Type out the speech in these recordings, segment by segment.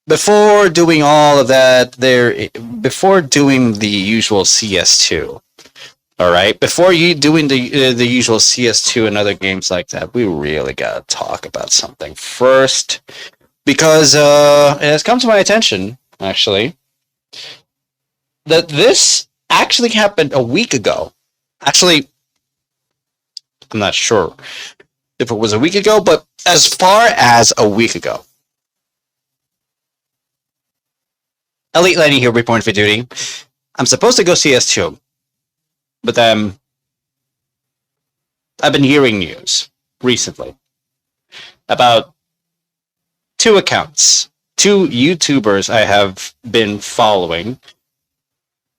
before doing all of that, before doing the usual CS2, all right, before you doing the usual CS2 and other games like that, we really gotta talk about something first, because it has come to my attention actually that this actually happened a week ago. Actually, I'm not sure if it was a week ago, but as far as a week ago. EliteLenny here, reporting for duty. I'm supposed to go CS2, but I've been hearing news recently about two accounts, two YouTubers I have been following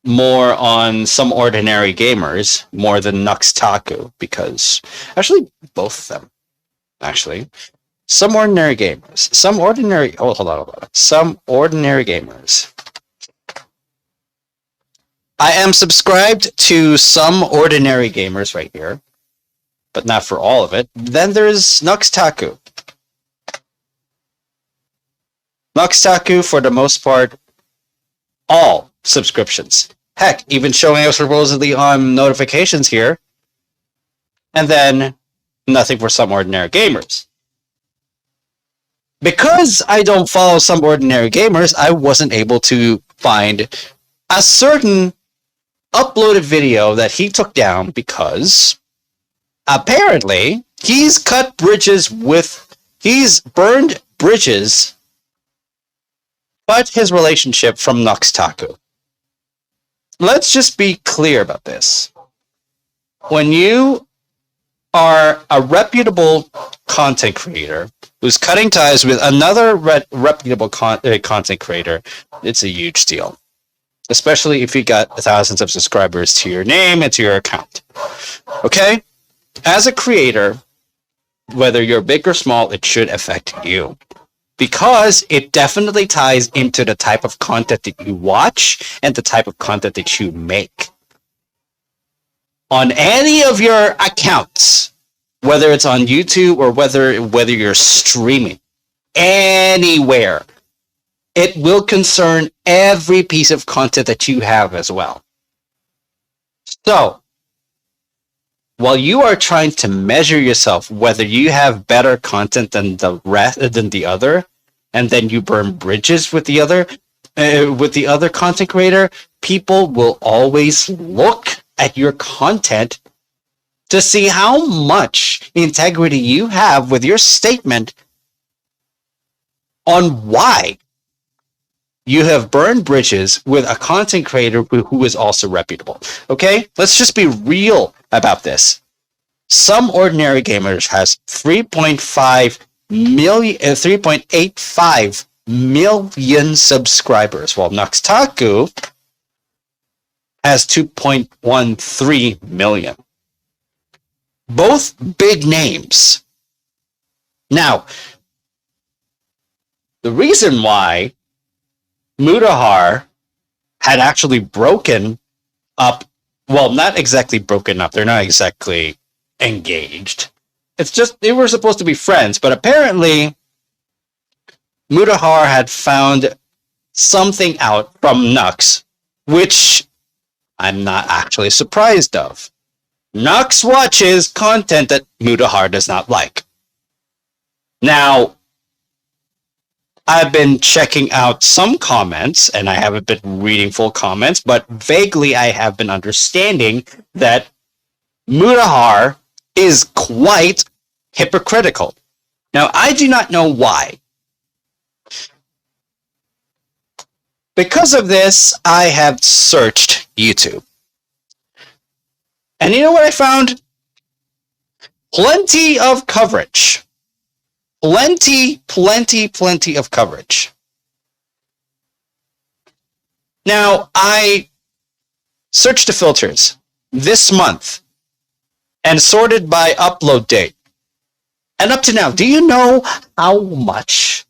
more on Some Ordinary Gamers more than Muta-Nux, because actually both of them, actually. Some Ordinary Gamers. Some Ordinary... Oh, hold on. Some Ordinary Gamers. I am subscribed to Some Ordinary Gamers right here, but not for all of it. Then there's Muta-Nux. Muta-Nux, for the most part, all subscriptions. Heck, even showing us supposedly on notifications here. And then nothing for Some Ordinary Gamers. Because I don't follow Some Ordinary Gamers, I wasn't able to find a certain uploaded video that he took down because apparently he's burned bridges, but his relationship from Muta-Nux. Let's just be clear about this. When you are a reputable content creator who's cutting ties with another reputable content creator, it's a huge deal. Especially if you got thousands of subscribers to your name and to your account. Okay? As a creator, whether you're big or small, it should affect you. Because it definitely ties into the type of content that you watch and the type of content that you make. On any of your accounts, whether it's on YouTube or whether you're streaming, anywhere, it will concern every piece of content that you have as well. So, while you are trying to measure yourself whether you have better content than the other, and then you burn bridges with the other content creator, people will always look at your content to see how much integrity you have with your statement on why you have burned bridges with a content creator who is also reputable. Okay? Let's just be real about this. Some Ordinary Gamers has 3.85 million subscribers, while Muta-Nux has 2.13 million. Both big names. Now, the reason why Muta-Nux had actually broken up, well, not exactly broken up, they're not exactly engaged. It's just, they were supposed to be friends, but apparently Muta-Nux had found something out from Nux, which I'm not actually surprised of. Nux watches content that Muta-Nux does not like. Now, I've been checking out some comments, and I haven't been reading full comments, but vaguely I have been understanding that Muta-Nux is quite hypocritical. Now, I do not know why. Because of this, I have searched YouTube. And you know what I found? Plenty of coverage. Plenty of coverage. Now, I searched the filters this month and sorted by upload date. And up to now, do you know how much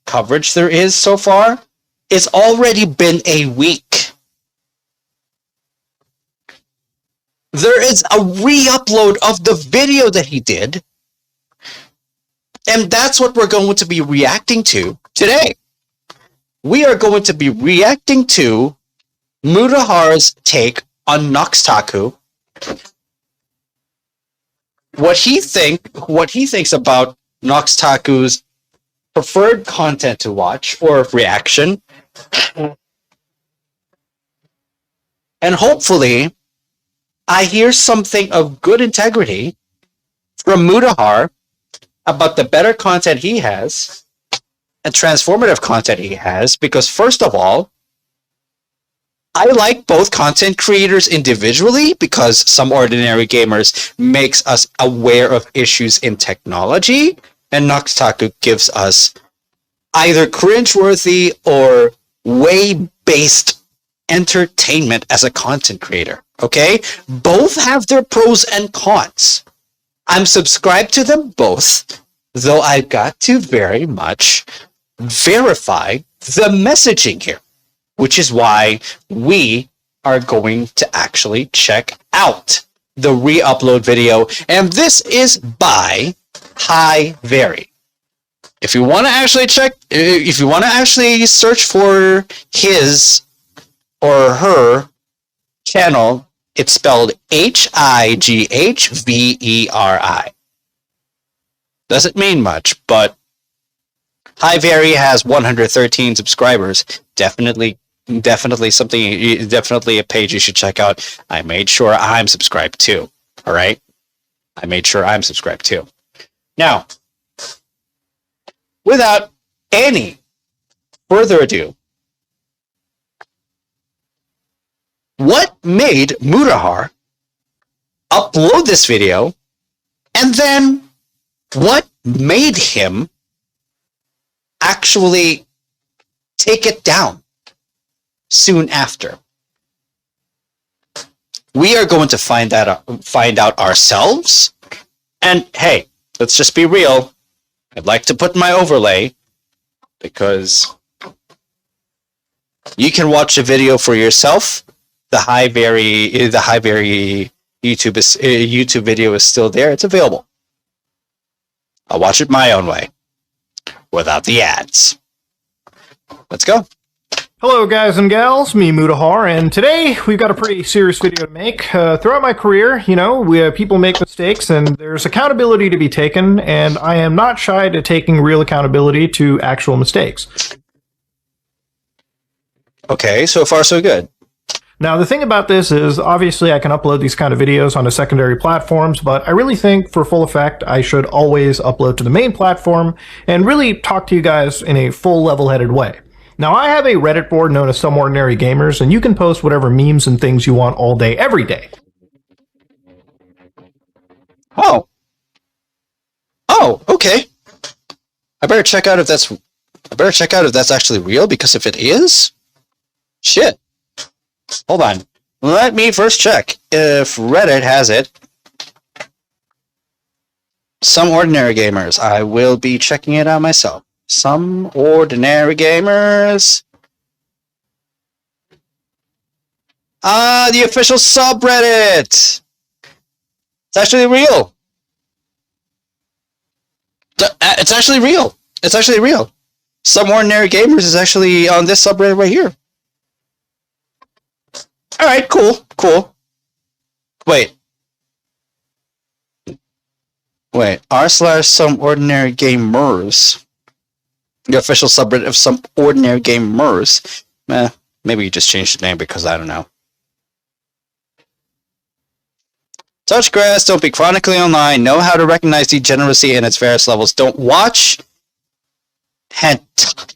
coverage there is so far? It's already been a week. There is a re-upload of the video that he did. And that's what we're going to be reacting to Today, we are going to be reacting to Muta-Nux's take on Noxtaku, what he thinks about Noxtaku's preferred content to watch or reaction, and hopefully I hear something of good integrity from Muta-Nux about the better content he has and transformative content he has, because first of all, I like both content creators individually because Some Ordinary Gamers makes us aware of issues in technology, and Noxtaku gives us either cringeworthy or way-based entertainment as a content creator, okay? Both have their pros and cons. I'm subscribed to them both, though I've got to very much verify the messaging here, which is why we are going to actually check out the re-upload video, and this is by High Vary. If you want to actually search for his or her channel, it's spelled Highghveri. Doesn't mean much, but High Vary has 113 subscribers. Definitely a page you should check out. I made sure I'm subscribed too. All right? I made sure I'm subscribed too. Now, without any further ado, what made Muta-Nux upload this video, and then what made him actually take it down soon after? We are going to find out ourselves. And hey, let's just be real. I'd like to put my overlay because you can watch the video for yourself. The High Vary YouTube video is still there. It's available. I'll watch it my own way, without the ads. Let's go. Hello guys and gals, me Muta-Nux, and today we've got a pretty serious video to make. Throughout my career, people make mistakes and there's accountability to be taken, and I am not shy to taking real accountability to actual mistakes. Okay, so far so good. Now, the thing about this is, obviously I can upload these kind of videos onto secondary platforms, but I really think for full effect, I should always upload to the main platform and really talk to you guys in a full level-headed way. Now, I have a Reddit board known as Some Ordinary Gamers, and you can post whatever memes and things you want all day, every day. Oh, okay. I better check out if that's actually real, because if it is, shit. Hold on. Let me first check if Reddit has it. Some Ordinary Gamers. I will be checking it out myself. Some Ordinary Gamers. The official subreddit. It's actually real. It's actually real. It's actually real. Some Ordinary Gamers is actually on this subreddit right here. All right, cool. Wait, r/Some Ordinary Gamers, the official subreddit of Some Ordinary Gamers. Maybe you just changed the name because I don't know. Touch grass, don't be chronically online, know how to recognize degeneracy in its various levels, don't watch hentai.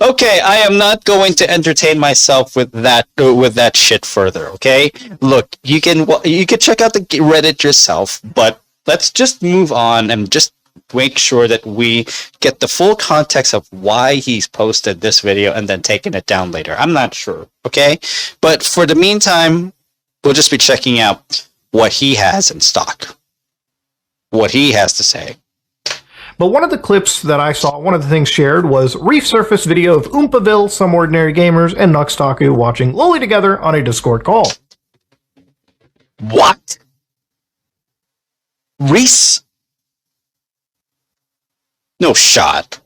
Okay, I am not going to entertain myself with that shit further, okay? Look, you can check out the Reddit yourself, but let's just move on and just make sure that we get the full context of why he's posted this video and then taken it down later. I'm not sure, okay? But for the meantime, we'll just be checking out what he has in stock, what he has to say. But one of the clips that I saw, one of the things shared, was resurfaced video of Oompaville, Some Ordinary Gamers, and Noxtaku watching Loli together on a Discord call. What? Reese? No shot.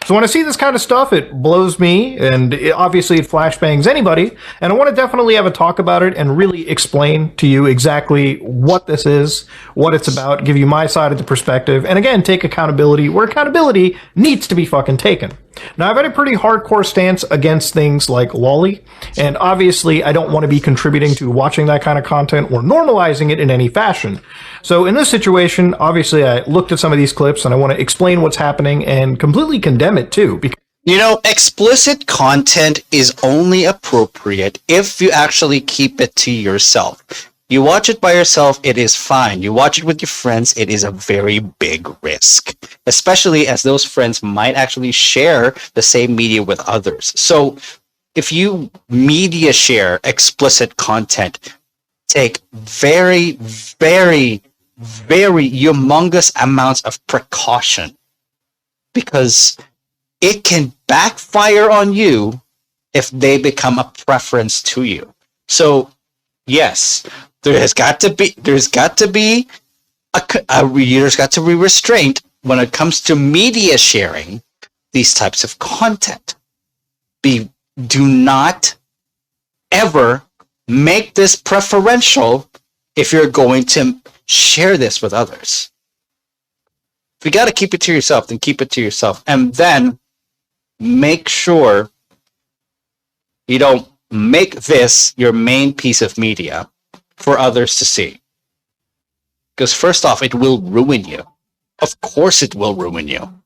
So when I see this kind of stuff, it blows me, and obviously it flashbangs anybody, and I want to definitely have a talk about it and really explain to you exactly what this is, what it's about, give you my side of the perspective, and again, take accountability where accountability needs to be fucking taken. Now, I've had a pretty hardcore stance against things like lolly, and obviously I don't want to be contributing to watching that kind of content or normalizing it in any fashion. So in this situation, obviously I looked at some of these clips and I want to explain what's happening and completely condemn it too. You know, explicit content is only appropriate if you actually keep it to yourself. You watch it by yourself, it is fine. You watch it with your friends, it is a very big risk. Especially as those friends might actually share the same media with others. So if you media share explicit content, take very, very, very humongous amounts of precaution. Because it can backfire on you if they become a preference to you. So yes, there's got to be restraint when it comes to media sharing these types of content. Do not ever make this preferential if you're going to share this with others. If you got to keep it to yourself, then keep it to yourself, and then make sure you don't make this your main piece of media for others to see. Because first off, it will ruin you. Of course it will ruin you.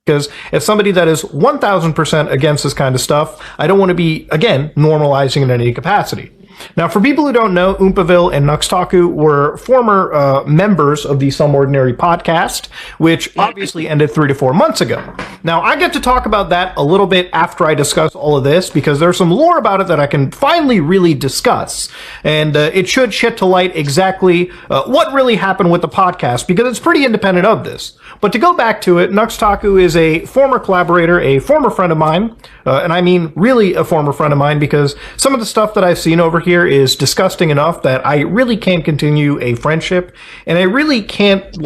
Because as somebody that is 1000% against this kind of stuff, I don't want to be, again, normalizing in any capacity. Now, for people who don't know, Oompaville and Nuxtaku were former members of the Some Ordinary podcast, which obviously ended 3 to 4 months ago. Now, I get to talk about that a little bit after I discuss all of this, because there's some lore about it that I can finally really discuss. And it should shed to light exactly what really happened with the podcast, because it's pretty independent of this. But to go back to it, Nuxtaku is a former collaborator, a former friend of mine, and I mean really a former friend of mine, because some of the stuff that I've seen over here is disgusting enough that I really can't continue a friendship, and I really can't...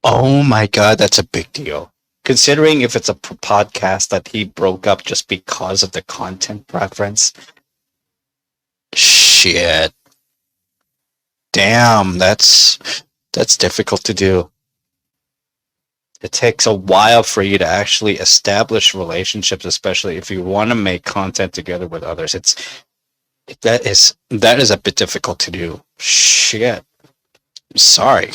Oh my god, that's a big deal. Considering if it's a podcast that he broke up just because of the content preference. Shit. Damn, that's difficult to do. It takes a while for you to actually establish relationships, especially if you want to make content together with others. That is a bit difficult to do. Shit. I'm sorry.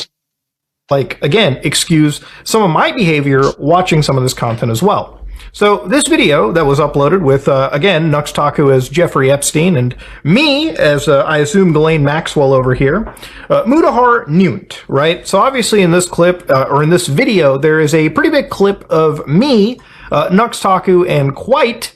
Like, again, excuse some of my behavior watching some of this content as well. So this video that was uploaded with, again, Nuxtaku as Jeffrey Epstein and me as, I assume, Ghislaine Maxwell over here, Muta-Nux, right? So obviously in this clip, or in this video, there is a pretty big clip of me, Nuxtaku, and Quite,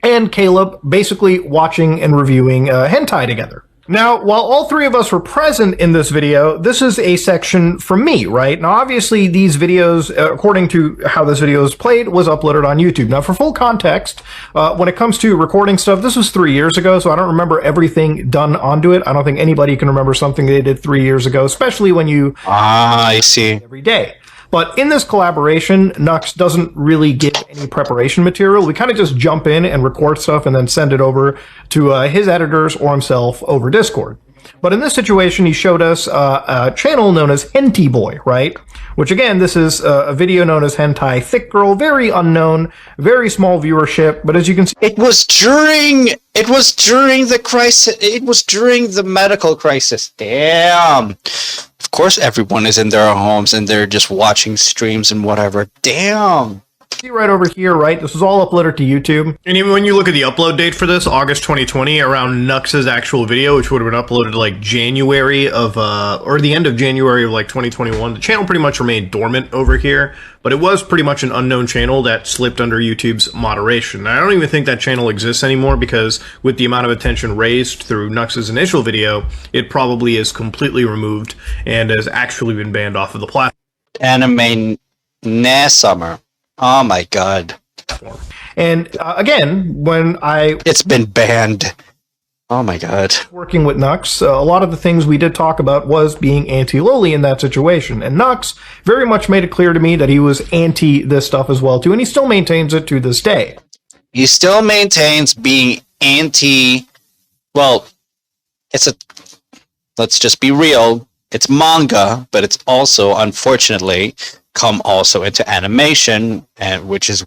and Caleb basically watching and reviewing hentai together. Now, while all three of us were present in this video, this is a section from me, right? Now, obviously, these videos, according to how this video is played, was uploaded on YouTube. Now, for full context, when it comes to recording stuff, this was 3 years ago, so I don't remember everything done onto it. I don't think anybody can remember something they did 3 years ago, especially when you... I see. ...every day. But in this collaboration, Nux doesn't really give any preparation material. We kind of just jump in and record stuff and then send it over to his editors or himself over Discord. But in this situation, he showed us a channel known as Henty Boy, right? Which again, this is a video known as Hentai Thick Girl, very unknown, very small viewership. But as you can see, it was during the crisis. It was during the medical crisis. Damn. Of course, everyone is in their homes and they're just watching streams and whatever. Damn. See right over here, right? This was all uploaded to YouTube. And even when you look at the upload date for this, August 2020, around Nux's actual video, which would have been uploaded like January of, or the end of January of like 2021, the channel pretty much remained dormant over here, but it was pretty much an unknown channel that slipped under YouTube's moderation. Now, I don't even think that channel exists anymore because with the amount of attention raised through Nux's initial video, it probably is completely removed and has actually been banned off of the platform. Anime summer. Oh my god. And again, when It's been banned. Oh my god. Working with Nux, a lot of the things we did talk about was being anti-lowly in that situation. And Nux very much made it clear to me that he was anti this stuff as well, too, and he still maintains it to this day. He still maintains being anti... Well, let's just be real, it's manga, but it's also, unfortunately, come also into animation, and which has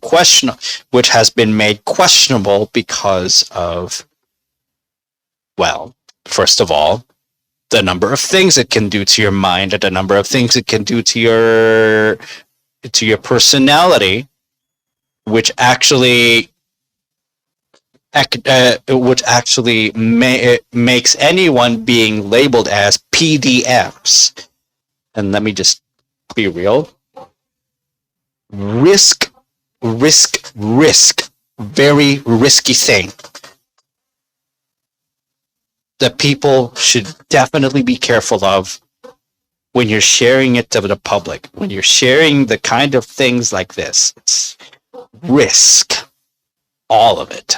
been made questionable because of, well, first of all, the number of things it can do to your mind, and the number of things it can do to your personality, which actually makes anyone being labeled as PDFs. And let me just be real. Risk. Very risky thing that people should definitely be careful of when you're sharing it to the public. When you're sharing the kind of things like this, it's risk. All of it.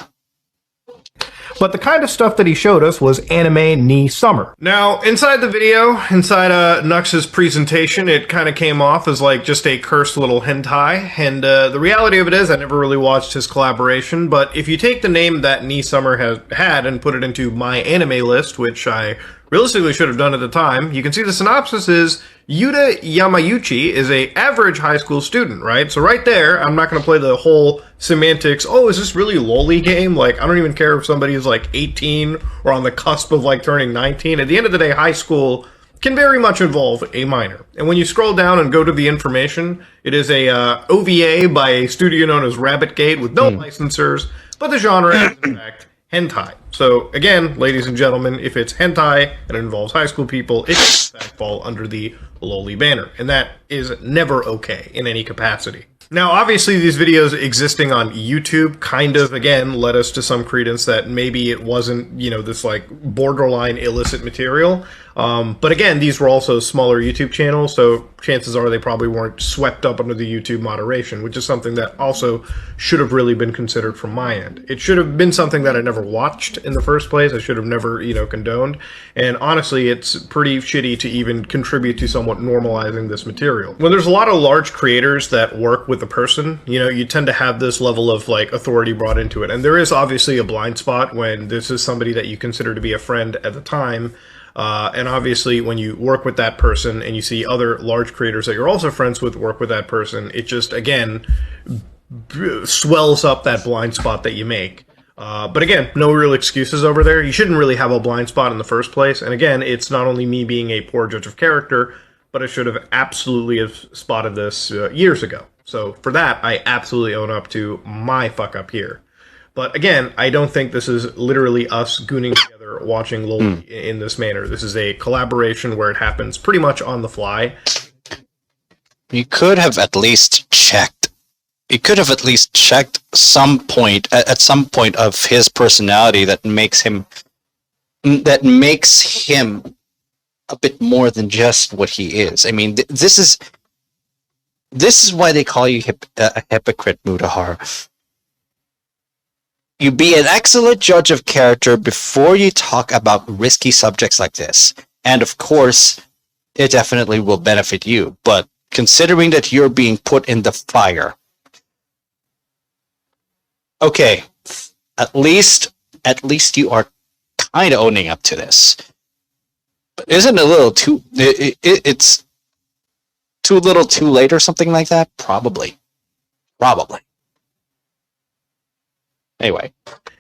But the kind of stuff that he showed us was anime ni summer. Now, inside the video, inside Nux's presentation, it kind of came off as like just a cursed little hentai, and the reality of it is I never really watched his collaboration, but if you take the name that Ni Summer has had and put it into my anime list, which I realistically should have done at the time, you can see the synopsis is Yuta Yamayuchi is a average high school student, right? So right there, I'm not going to play the whole semantics, oh, is this really lolly game? Like, I don't even care if somebody is like 18 or on the cusp of like turning 19. At the end of the day, high school can very much involve a minor. And when you scroll down and go to the information, it is a OVA by a studio known as Rabbit Gate with no licensors, but the genre is in fact hentai. So again, ladies and gentlemen, if it's hentai and it involves high school people, it can in fact fall under the lowly banner. And that is never okay in any capacity. Now, obviously, these videos existing on YouTube kind of, again, led us to some credence that maybe it wasn't, you know, this, like, borderline illicit material. But again, these were also smaller YouTube channels, so chances are they probably weren't swept up under the YouTube moderation, which is something that also should have really been considered from my end. It should have been something that I never watched in the first place. I should have never, you know, condoned. And honestly, it's pretty shitty to even contribute to somewhat normalizing this material. When there's a lot of large creators that work with a person, you know, you tend to have this level of, like, authority brought into it. And there is obviously a blind spot when this is somebody that you consider to be a friend at the time. And obviously, when you work with that person and you see other large creators that you're also friends with work with that person, it just, again, swells up that blind spot that you make. But again, no real excuses over there. You shouldn't really have a blind spot in the first place. And again, it's not only me being a poor judge of character, but I should have absolutely have spotted this years ago. So for that, I absolutely own up to my fuck up here. But again, I don't think this is literally us gooning together watching lolly in this manner. This is a collaboration where it happens pretty much on the fly. You could have at least checked. You could have at least checked some point at some point of his personality that makes him a bit more than just what he is. I mean, this is why they call you a hypocrite, Mutahar. You be an excellent judge of character before you talk about risky subjects like this. And of course, it definitely will benefit you. But considering that you're being put in the fire, okay, at least you are kind of owning up to this. But isn't it a little too... It's too little too late or something like that? Probably. Anyway.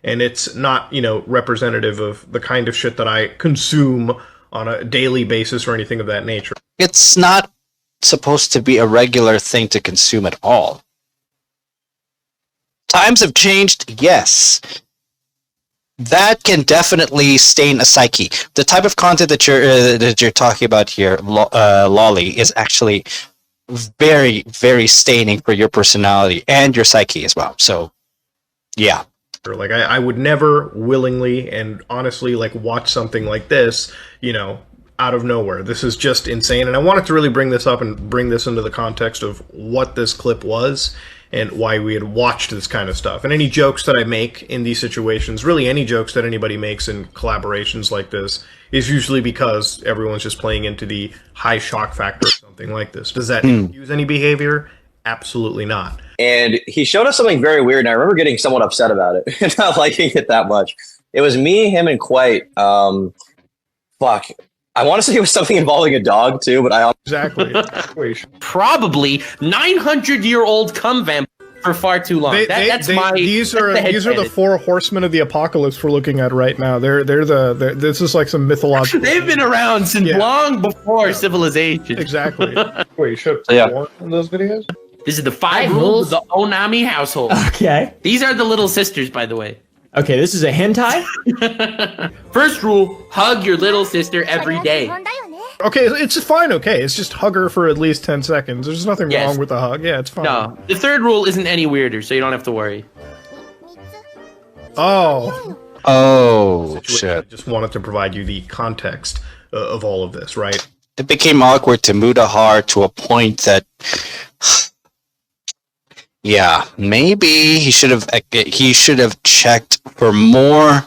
And it's not, you know, representative of the kind of shit that I consume on a daily basis or anything of that nature. It's not supposed to be a regular thing to consume at all. Times have changed, yes. That can definitely stain a psyche. The type of content that you're talking about here, lolly, is actually very, very staining for your personality and your psyche as well. So, yeah. Like, I would never willingly and honestly, like, watch something like this, you know, out of nowhere. This is just insane. And I wanted to really bring this up and bring this into the context of what this clip was. and why we had watched this kind of stuff. And any jokes that I make in these situations, really any jokes that anybody makes in collaborations like this, is usually because everyone's just playing into the high shock factor of something like this. Does that use any behavior? Absolutely not. And he showed us something very weird, and I remember getting somewhat upset about it and not liking it that much. It was me, him, and Quite. Fuck. I want to say it was something involving a dog, too, but I... Exactly. Probably 900-year-old cum vamp for far too long. These are the four horsemen of the apocalypse we're looking at right now. This is like some mythological... They've been around since long before civilization. Exactly. Wait, you showed more in those videos? This is the 5 rules of the Onami household. Okay. These are the little sisters, by the way. Okay, this is a hentai? First rule, hug your little sister every day. Okay, it's fine, okay. It's just hug her for at least 10 seconds. There's nothing wrong with a hug. Yeah, it's fine. No, the third rule isn't any weirder, so you don't have to worry. Oh. Oh, shit. I just wanted to provide you the context of all of this, right? It became awkward to Muta to a point that... Yeah, maybe he should have checked for more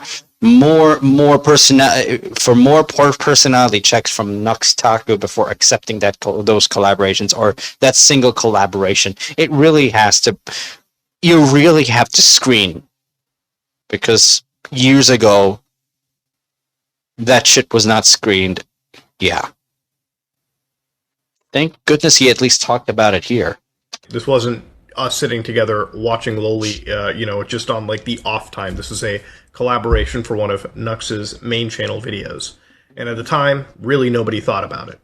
personality checks from Nux Taku before accepting those collaborations or that single collaboration. You really have to screen, because years ago that shit was not screened. Yeah. Thank goodness he at least talked about it here. This wasn't us sitting together watching Loli, just on like the off time. This is a collaboration for one of Nux's main channel videos. And at the time, really nobody thought about it.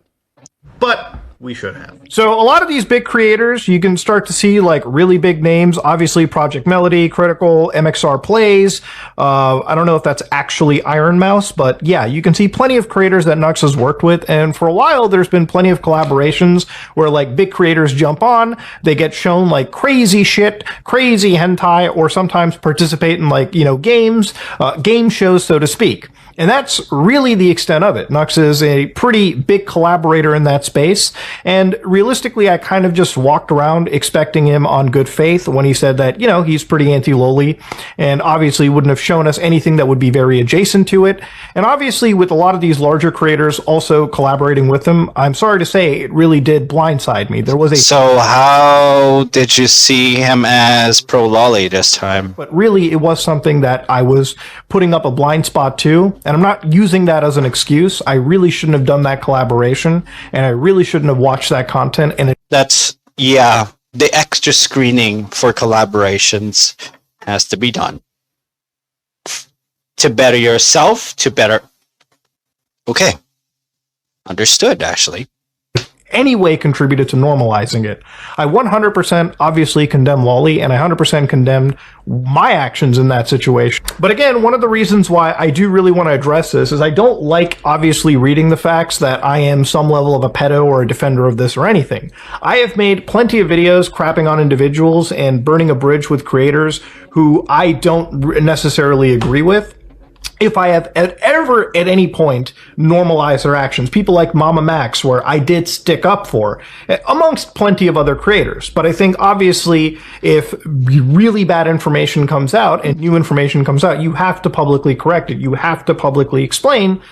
But we should have. So a lot of these big creators, you can start to see like really big names. Obviously, Project Melody, Critical, MXR Plays. I don't know if that's actually Iron Mouse, but yeah, you can see plenty of creators that Nux has worked with. And for a while, there's been plenty of collaborations where like big creators jump on, they get shown like crazy shit, crazy hentai, or sometimes participate in like, games, game shows, so to speak. And that's really the extent of it. Nux is a pretty big collaborator in that space. And realistically, I kind of just walked around expecting him on good faith when he said that, he's pretty anti-loli, and obviously wouldn't have shown us anything that would be very adjacent to it. And obviously, with a lot of these larger creators also collaborating with him, I'm sorry to say, it really did blindside me. There was a... So how did you see him as pro-loli this time? But really, it was something that I was putting up a blind spot to. And I'm not using that as an excuse. I really shouldn't have done that collaboration, and I really shouldn't have watched that content. And the extra screening for collaborations has to be done. To better yourself, Okay. Understood, actually. Anyway contributed to normalizing it. I 100% obviously condemn loli, and I 100% condemned my actions in that situation. But again, one of the reasons why I do really want to address this is I don't like obviously reading the facts that I am some level of a pedo or a defender of this or anything. I have made plenty of videos crapping on individuals and burning a bridge with creators who I don't necessarily agree with. If I have ever at any point normalized their actions, people like Mama Max, where I did stick up for, amongst plenty of other creators. But I think obviously if really bad information comes out and new information comes out, you have to publicly correct it. You have to publicly explain,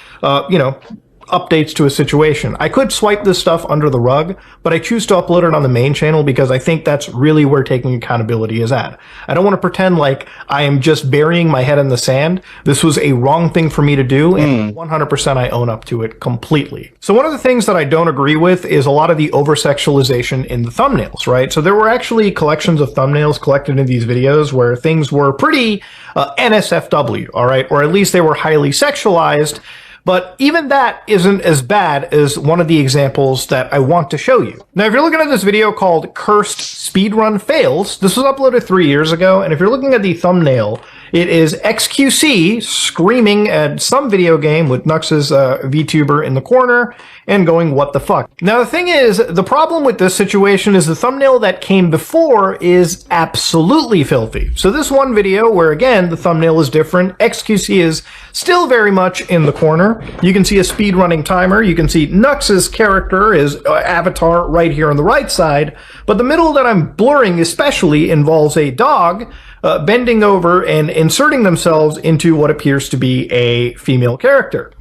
updates to a situation. I could swipe this stuff under the rug, but I choose to upload it on the main channel because I think that's really where taking accountability is at. I don't want to pretend like I am just burying my head in the sand. This was a wrong thing for me to do, and 100% I own up to it completely. So one of the things that I don't agree with is a lot of the over-sexualization in the thumbnails, right? So there were actually collections of thumbnails collected in these videos where things were pretty NSFW, all right? Or at least they were highly sexualized. But even that isn't as bad as one of the examples that I want to show you. Now, if you're looking at this video called Cursed Speedrun Fails, this was uploaded 3 years ago, and if you're looking at the thumbnail, it is XQC screaming at some video game with Nux's VTuber in the corner and going, what the fuck? Now, the thing is, the problem with this situation is the thumbnail that came before is absolutely filthy. So this one video where, again, the thumbnail is different, XQC is still very much in the corner. You can see a speedrunning timer. You can see Nux's character, his avatar, right here on the right side. But the middle that I'm blurring especially involves a dog bending over and inserting themselves into what appears to be a female character.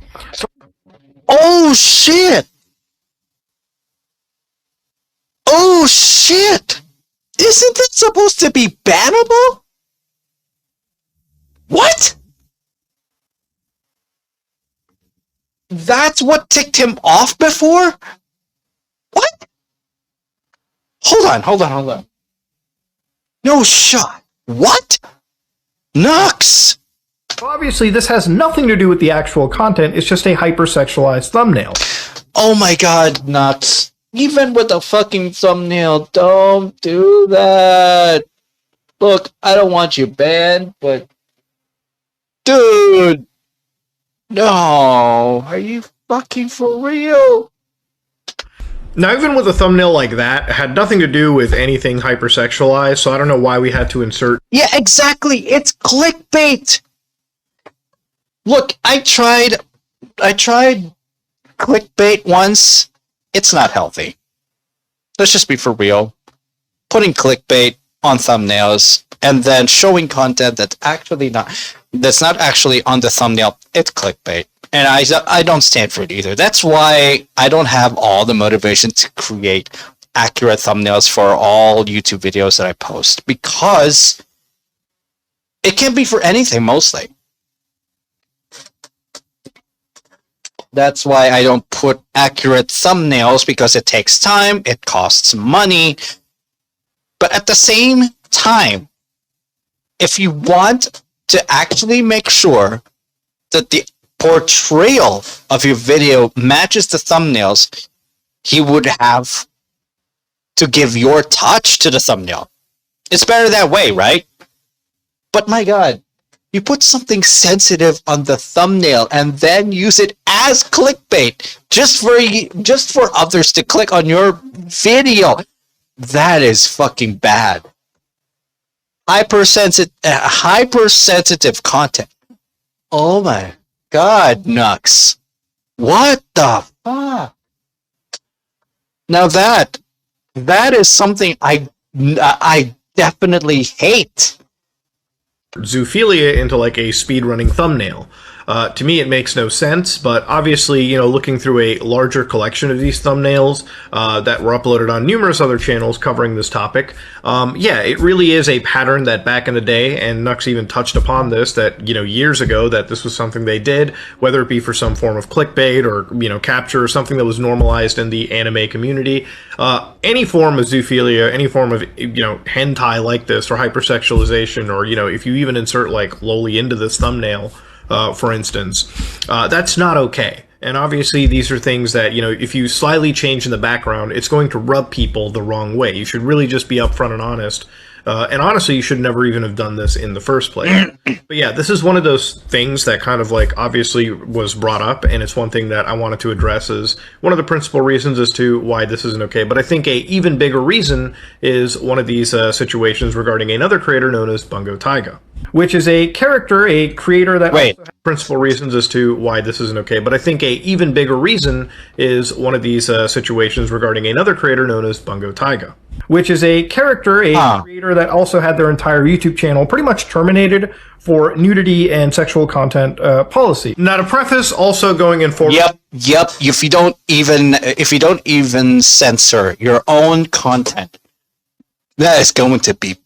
Oh shit! Oh shit! Isn't it supposed to be bannable? What? That's what ticked him off before? What? Hold on. No shot. What? Nux! Obviously, this has nothing to do with the actual content, it's just a hypersexualized thumbnail. Oh my god, Nux. Even with a fucking thumbnail, don't do that. Look, I don't want you banned, but... Dude! No! Are you fucking for real? Now, even with a thumbnail like that, it had nothing to do with anything hypersexualized, so I don't know why we had to insert... Yeah, exactly! It's clickbait! Look, I tried clickbait once. It's not healthy. Let's just be for real. Putting clickbait on thumbnails and then showing content that's not actually on the thumbnail, it's clickbait. And I don't stand for it either. That's why I don't have all the motivation to create accurate thumbnails for all YouTube videos that I post, because it can be for anything mostly. That's why I don't put accurate thumbnails, because it takes time, it costs money. But at the same time, if you want to actually make sure that the portrayal of your video matches the thumbnails, he would have to give your touch to the thumbnail. It's better that way, right? But my god, you put something sensitive on the thumbnail and then use it as clickbait just for others to click on your video. That is fucking bad. Hypersensitive content. Oh my god, Nux. What the fuck? Now that is something I definitely hate. Zoophilia into like a speedrunning thumbnail. To me, it makes no sense, but obviously, you know, looking through a larger collection of these thumbnails that were uploaded on numerous other channels covering this topic, yeah, it really is a pattern that back in the day, and Nux even touched upon this, that, you know, years ago, that this was something they did, whether it be for some form of clickbait or, you know, capture, or something that was normalized in the anime community. Any form of zoophilia, any form of, you know, hentai like this, or hypersexualization, or, you know, if you even insert like loli into this thumbnail, for instance, that's not okay. And obviously these are things that, you know, if you slightly change in the background, it's going to rub people the wrong way. You should really just be upfront and honest. And honestly, you should never even have done this in the first place. But yeah, this is one of those things that kind of like obviously was brought up, and it's one thing that I wanted to address as one of the principal reasons as to why this isn't okay. But I think a even bigger reason is one of these situations regarding another creator known as Bungo Taiga, which is a character, a creator that... Wait. Principal reasons as to why this isn't okay. But I think a even bigger reason is one of these situations regarding another creator known as Bungo Taiga, which is a character, a creator that also had their entire YouTube channel pretty much terminated for nudity and sexual content policy. Now, to preface, also going in forward... Yep. If you don't even censor your own content, that is going to be...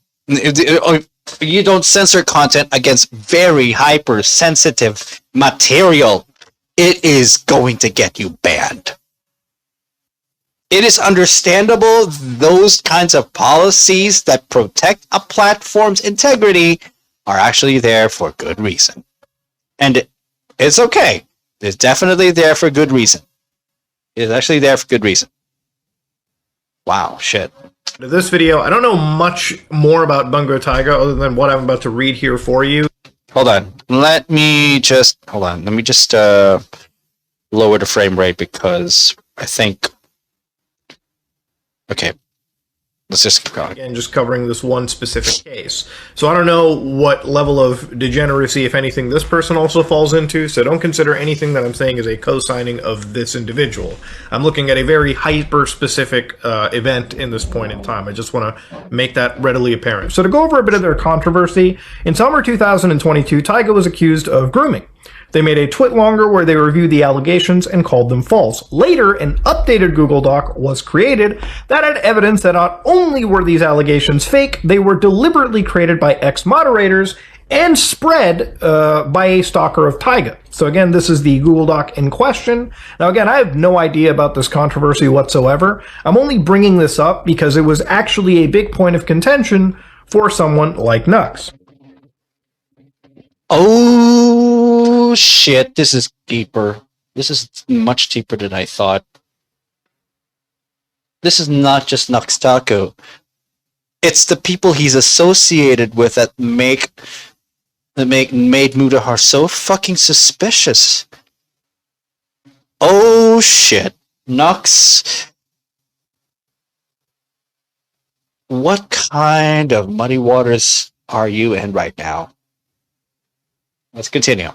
You don't censor content against very hypersensitive material, it is going to get you banned. It is understandable those kinds of policies that protect a platform's integrity are actually there for good reason. And it's okay. It's definitely there for good reason. It's actually there for good reason. Wow, shit. This video, I don't know much more about Bungo Taiga other than what I'm about to read here for you. Hold on. Let me just lower the frame rate, because I think... Okay. let's just keep going. Again, just covering this one specific case. So I don't know what level of degeneracy, if anything, this person also falls into, so don't consider anything that I'm saying as a co-signing of this individual. I'm looking at a very hyper-specific event in this point in time. I just want to make that readily apparent. So to go over a bit of their controversy, in summer 2022, Tyga was accused of grooming. They made a tweet longer where they reviewed the allegations and called them false. Later, an updated Google Doc was created that had evidence that not only were these allegations fake, they were deliberately created by ex-moderators and spread by a stalker of Tyga. So again, this is the Google Doc in question. Now again, I have no idea about this controversy whatsoever. I'm only bringing this up because it was actually a big point of contention for someone like Nux. Oh shit, this is deeper. This is much deeper than I thought. This is not just Nux Taco. It's the people he's associated with that made Muta so fucking suspicious. Oh shit. Nux. What kind of muddy waters are you in right now? Let's continue.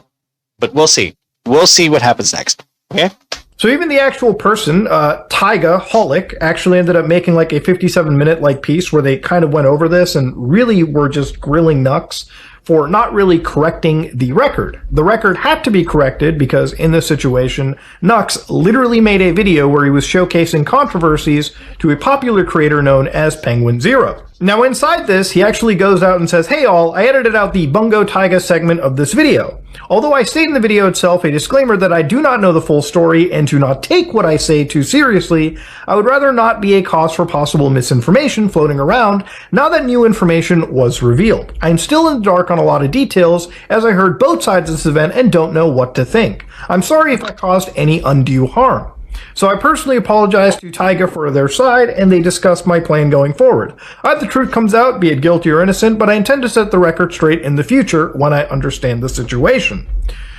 But we'll see. We'll see what happens next. Okay? So even the actual person, Tyga Holic, actually ended up making like a 57-minute like piece where they kind of went over this and really were just grilling Nux for not really correcting the record. The record had to be corrected because in this situation, Nux literally made a video where he was showcasing controversies to a popular creator known as Penguin Zero. Now inside this, he actually goes out and says, "Hey all, I edited out the Bungo Tyga segment of this video. Although I state in the video itself a disclaimer that I do not know the full story and do not take what I say too seriously, I would rather not be a cause for possible misinformation floating around now that new information was revealed. I'm still in the dark on a lot of details as I heard both sides of this event and don't know what to think. I'm sorry if I caused any undue harm. So I personally apologize to Tyga for their side, and they discussed my plan going forward. I hope the truth comes out, be it guilty or innocent, but I intend to set the record straight in the future when I understand the situation."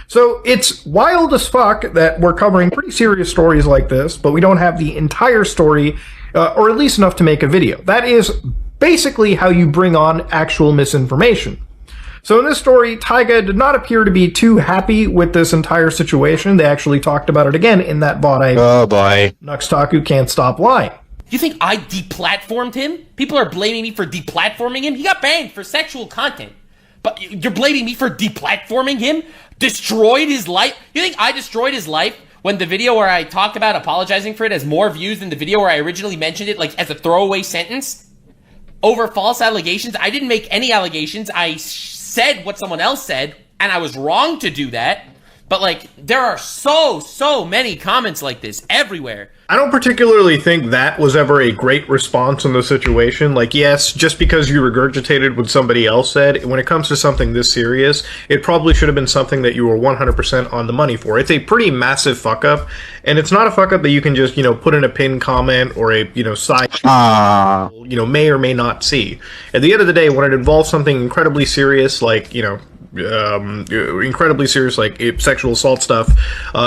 So it's wild as fuck that we're covering pretty serious stories like this, but we don't have the entire story, or at least enough to make a video. That is basically how you bring on actual misinformation. So in this story, Tyga did not appear to be too happy with this entire situation. They actually talked about it again in that VOD. Oh boy. Nuxtaku can't stop lying. You think I deplatformed him? People are blaming me for deplatforming him. He got banned for sexual content. But you're blaming me for deplatforming him? Destroyed his life? You think I destroyed his life when the video where I talked about apologizing for it has more views than the video where I originally mentioned it, like as a throwaway sentence? Over false allegations? I didn't make any allegations. I said what someone else said, and I was wrong to do that. But like, there are so many comments like this everywhere. I don't particularly think that was ever a great response in the situation. Like, yes, just because you regurgitated what somebody else said, when it comes to something this serious, it probably should have been something that you were 100% on the money for. It's a pretty massive fuck up, and it's not a fuck up that you can just, put in a pinned comment or a, side, may or may not see. At the end of the day, when it involves something incredibly serious, like, incredibly serious, like sexual assault stuff,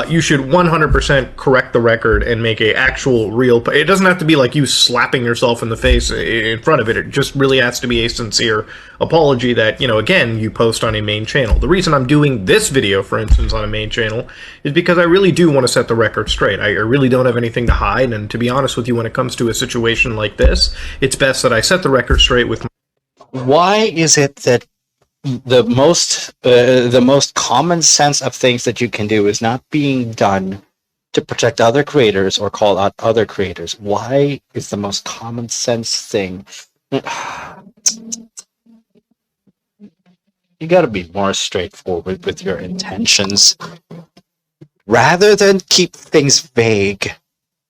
you should 100% correct the record and make a actual real. It doesn't have to be like you slapping yourself in the face in front of it. It just really has to be a sincere apology that, again, you post on a main channel. The reason I'm doing this video, for instance, on a main channel is because I really do want to set the record straight. I really don't have anything to hide, and to be honest with you, when it comes to a situation like this, it's best that I set the record straight with. Why is it that the most common sense of things that you can do is not being done to protect other creators or call out other creators? Why is the most common sense thing? You got to be more straightforward with your intentions rather than keep things vague,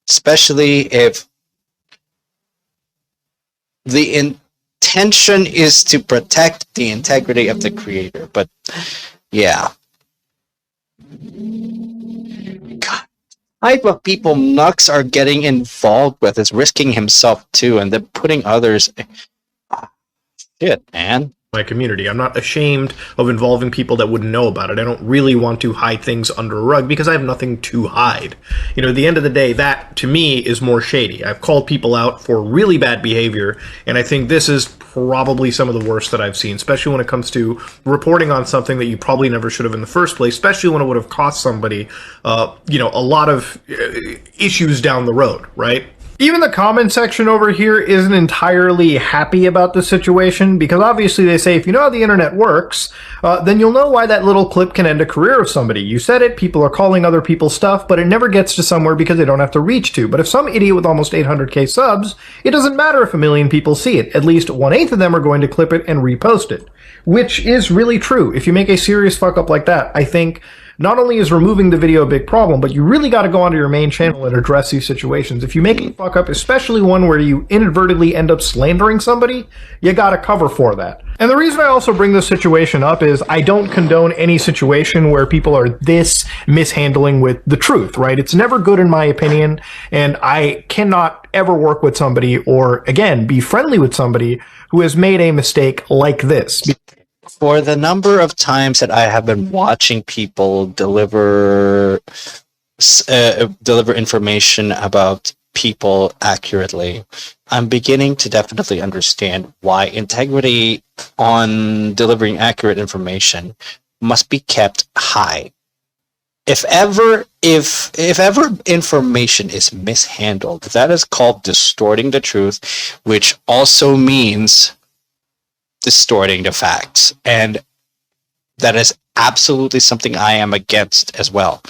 especially if the intention is to protect the integrity of the creator. But yeah, God, type of people Nux are getting involved with is risking himself too, and then putting others. Shit, man. My community. I'm not ashamed of involving people that wouldn't know about it. I don't really want to hide things under a rug because I have nothing to hide. You know, at the end of the day, that to me is more shady. I've called people out for really bad behavior, and I think this is probably some of the worst that I've seen, especially when it comes to reporting on something that you probably never should have in the first place, especially when it would have cost somebody, you know, a lot of issues down the road, right? Even the comment section over here isn't entirely happy about the situation, because obviously they say if you know how the internet works, then you'll know why that little clip can end a career of somebody. You said it, people are calling other people's stuff, but it never gets to somewhere because they don't have to reach to. But if some idiot with almost 800k subs, it doesn't matter if 1 million people see it. At least 1/8 of them are going to clip it and repost it. Which is really true. If you make a serious fuck up like that, I think not only is removing the video a big problem, but you really got to go onto your main channel and address these situations. If you make a fuck up, especially one where you inadvertently end up slandering somebody, you got to cover for that. And the reason I also bring this situation up is I don't condone any situation where people are this mishandling with the truth, right? It's never good in my opinion, and I cannot ever work with somebody or, again, be friendly with somebody who has made a mistake like this. For the number of times that I have been watching people deliver information about people accurately, I'm beginning to definitely understand why integrity on delivering accurate information must be kept high. If ever information is mishandled, that is called distorting the truth, which also means distorting the facts, and that is absolutely something I am against as well.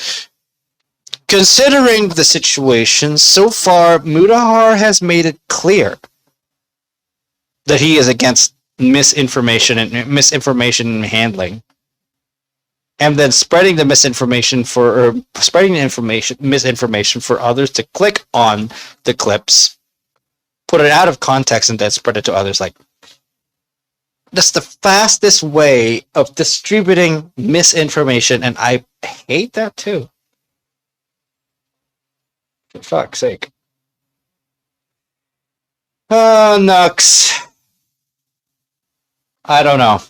Considering the situation, so far, Muta-Nux has made it clear that he is against misinformation handling, and then spreading the misinformation misinformation for others to click on the clips, put it out of context, and then spread it to others. Like, that's the fastest way of distributing misinformation, and I hate that too. For fuck's sake. Nux. I don't know.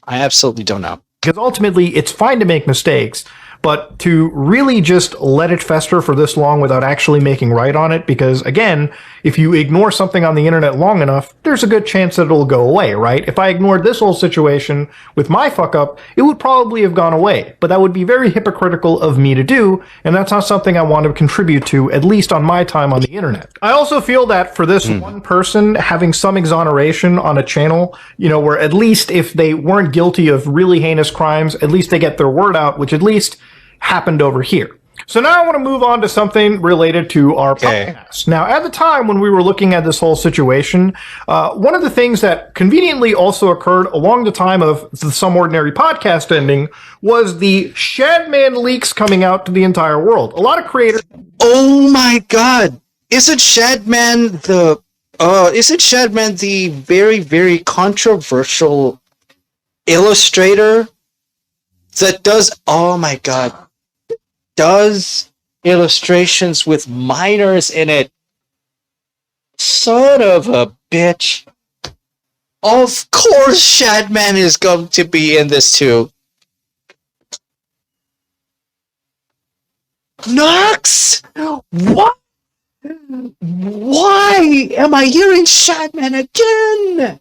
I absolutely don't know. Because ultimately, it's fine to make mistakes, but to really just let it fester for this long without actually making right on it, because again, if you ignore something on the internet long enough, there's a good chance that it'll go away, right? If I ignored this whole situation with my fuck up, it would probably have gone away, but that would be very hypocritical of me to do, and that's not something I want to contribute to, at least on my time on the internet. I also feel that for this one person having some exoneration on a channel, you know, where at least if they weren't guilty of really heinous crimes, at least they get their word out, which at least happened over here. So now I want to move on to something related to our podcast. Now, at the time when we were looking at this whole situation, one of the things that conveniently also occurred along the time of the Some Ordinary podcast ending was the Shadman leaks coming out to the entire world. A lot of creators... Oh my god! Isn't Shadman the very, very controversial illustrator that does... Oh my god. Does illustrations with minors in it? Son of a bitch. Of course Shadman is going to be in this too. Nux! What? Why am I hearing Shadman again?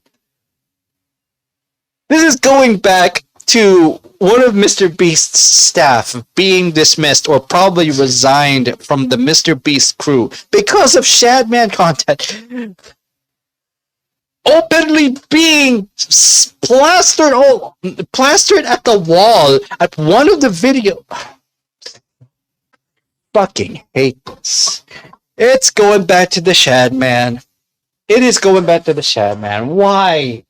This is going back to one of Mr. Beast's staff being dismissed or probably resigned from the Mr. Beast crew because of Shadman content openly being plastered at the wall at one of the videos. Fucking hate this. It's going back to the Shadman. It is going back to the Shadman. Why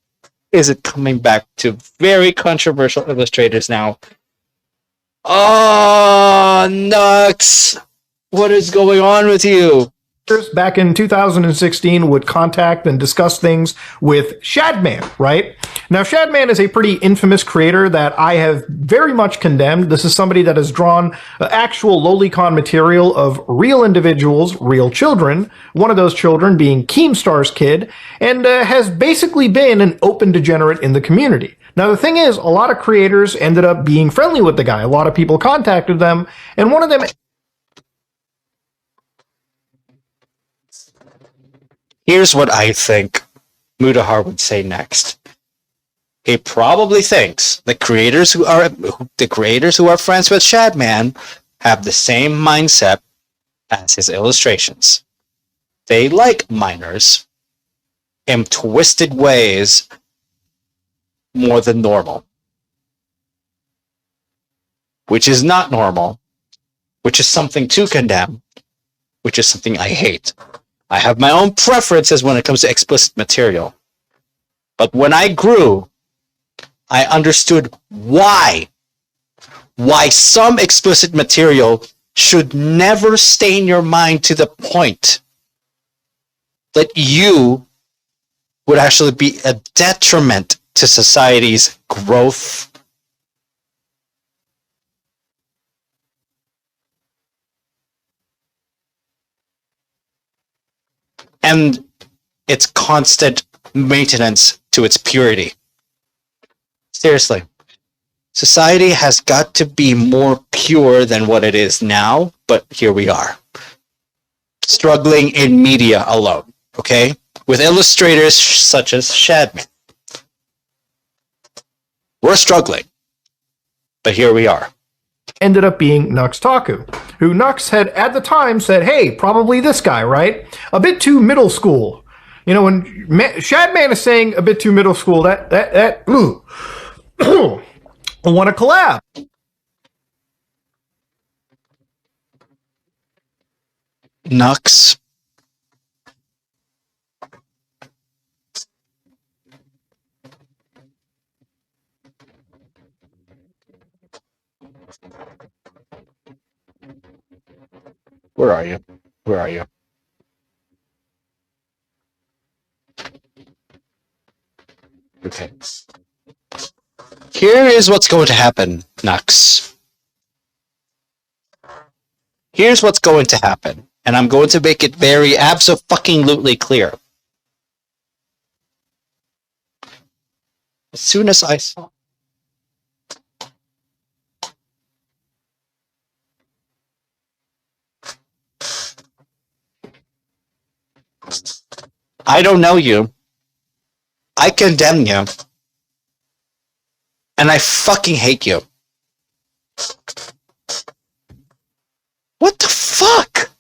is it coming back to very controversial illustrators now? Oh, Nux! What is going on with you? Back in 2016 would contact and discuss things with Shadman, right? Now, Shadman is a pretty infamous creator that I have very much condemned. This is somebody that has drawn actual lolicon material of real individuals, real children, one of those children being Keemstar's kid, and has basically been an open degenerate in the community. Now, the thing is, a lot of creators ended up being friendly with the guy. A lot of people contacted them, and one of them... Here's what I think Mutahar would say next. He probably thinks the creators who are friends with Shadman have the same mindset as his illustrations. They like minors in twisted ways more than normal. Which is not normal, which is something to condemn, which is something I hate. I have my own preferences when it comes to explicit material. But when I grew, I understood why some explicit material should never stain your mind to the point that you would actually be a detriment to society's growth. And its constant maintenance to its purity. Seriously. Society has got to be more pure than what it is now, but here we are. Struggling in media alone, okay? With illustrators such as Shadman. We're struggling, but here we are. Ended up being Nux Taku, who Nux had at the time said, hey, probably this guy, right? A bit too middle school. You know, when Shadman is saying a bit too middle school, I want to collab. Nux. Where are you? Where are you? Okay. Here is what's going to happen, Nux. Here's what's going to happen, and I'm going to make it very abso-fucking-lutely clear. As soon as I saw... I don't know you. I condemn you. And I fucking hate you. What the fuck?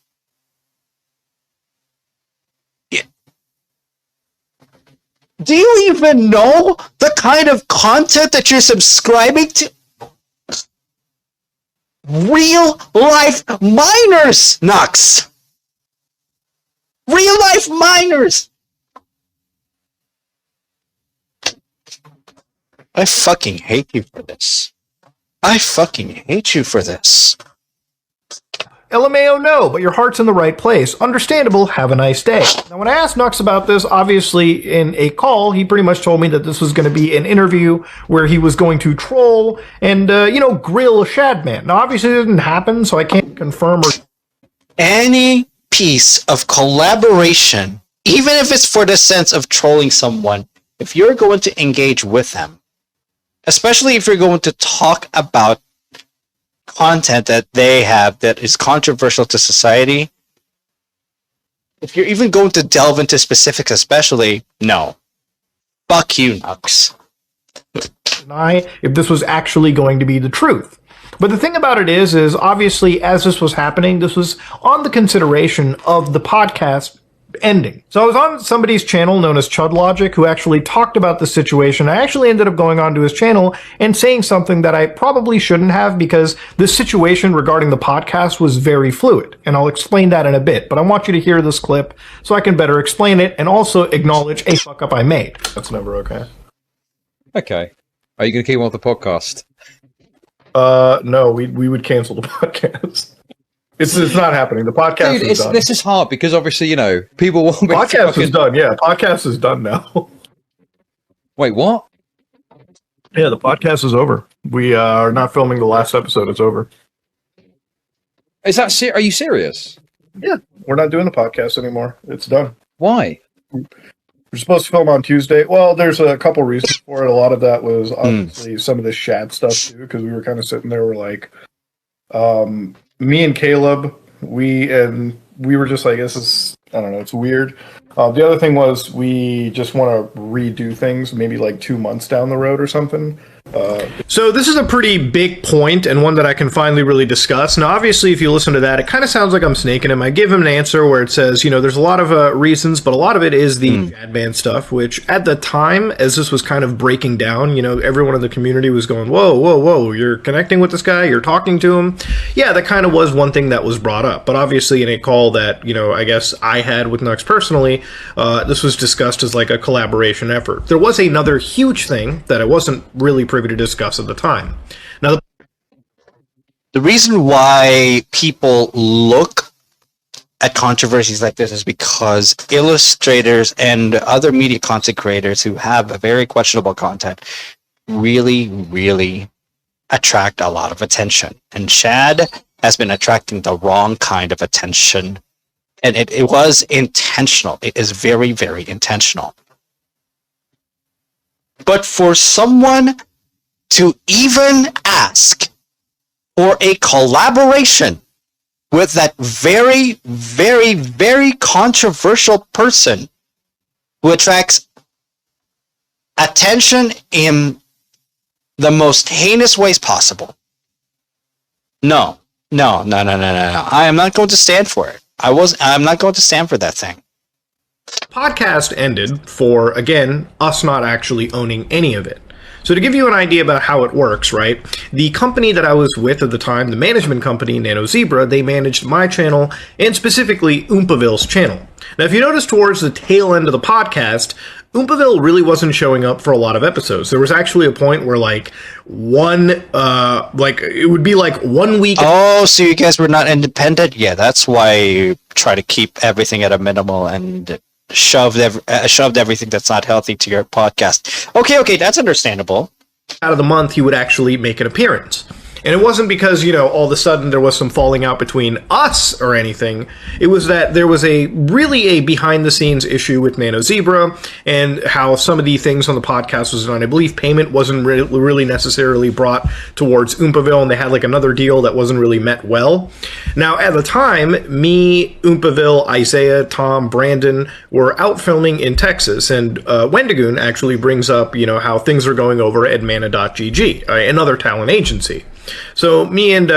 Yeah. Do you even know the kind of content that you're subscribing to? Real life minors, Nux. Real life minors. I fucking hate you for this. I fucking hate you for this. LMAO, no, but your heart's in the right place. Understandable, have a nice day. Now, when I asked Nux about this, obviously in a call, he pretty much told me that this was going to be an interview where he was going to troll and, grill Shadman. Now, obviously it didn't happen, so I can't confirm or... Any piece of collaboration, even if it's for the sense of trolling someone, if you're going to engage with them, especially if you're going to talk about content that they have that is controversial to society, if you're even going to delve into specifics especially, no. Fuck you, Nux. Deny if this was actually going to be the truth. But the thing about it is obviously as this was happening, this was on the consideration of the podcast ending. So I was on somebody's channel known as Chud Logic who actually talked about the situation. I actually ended up going onto his channel and saying something that I probably shouldn't have because this situation regarding the podcast was very fluid. And I'll explain that in a bit. But I want you to hear this clip so I can better explain it and also acknowledge a fuck up I made. That's never okay. Okay. Are you going to keep on with the podcast? No, we would cancel the podcast. It's not happening. The podcast is done. This is hard because obviously, people want me podcast is done. Yeah, podcast is done now. Wait, what? Yeah, the podcast is over. We are not filming the last episode. It's over. Is that are you serious? Yeah, we're not doing the podcast anymore. It's done. Why? We're supposed to film on Tuesday. Well, there's a couple reasons for it. A lot of that was obviously some of the Shad stuff too, because we were kind of sitting there. We're like, me and Caleb, we were just like, this is, I don't know, it's weird. The other thing was we just want to redo things, maybe like 2 months down the road or something. So this is a pretty big point and one that I can finally really discuss. Now, obviously, if you listen to that, it kind of sounds like I'm snaking him. I give him an answer where it says, there's a lot of reasons, but a lot of it is the Shadman stuff, which at the time, as this was kind of breaking down, everyone in the community was going, whoa, whoa, whoa, you're connecting with this guy, you're talking to him. Yeah, that kind of was one thing that was brought up. But obviously, in a call that, I guess I had with Nux personally, this was discussed as like a collaboration effort. There was another huge thing that I wasn't really privy to discuss at the time. Now, the reason why people look at controversies like this is because illustrators and other media content creators who have a very questionable content really, really attract a lot of attention. And Shad has been attracting the wrong kind of attention. And it was intentional. It is very, very intentional. But for someone to even ask for a collaboration with that very, very, very controversial person who attracts attention in the most heinous ways possible. No. I am not going to stand for it. I'm not going to stand for that thing. Podcast ended for, again, us not actually owning any of it. So to give you an idea about how it works, right, the company that I was with at the time, the management company, NanoZebra, they managed my channel, and specifically Oompaville's channel. Now, if you notice towards the tail end of the podcast, Oompaville really wasn't showing up for a lot of episodes. There was actually a point where, it would be like 1 week... Oh, so you guys were not independent? Yeah, that's why you try to keep everything at a minimal and shoved everything that's not healthy to your podcast. Okay, that's understandable. Out of the month, he would actually make an appearance. And it wasn't because, all of a sudden there was some falling out between us or anything. It was that there was a behind-the-scenes issue with NanoZebra and how some of the things on the podcast was done. I believe payment wasn't really necessarily brought towards Oompaville, and they had another deal that wasn't really met well. Now, at the time, me, Oompaville, Isaiah, Tom, Brandon were out filming in Texas, and Wendigoon actually brings up, how things are going over at Mana.gg, another talent agency. So me and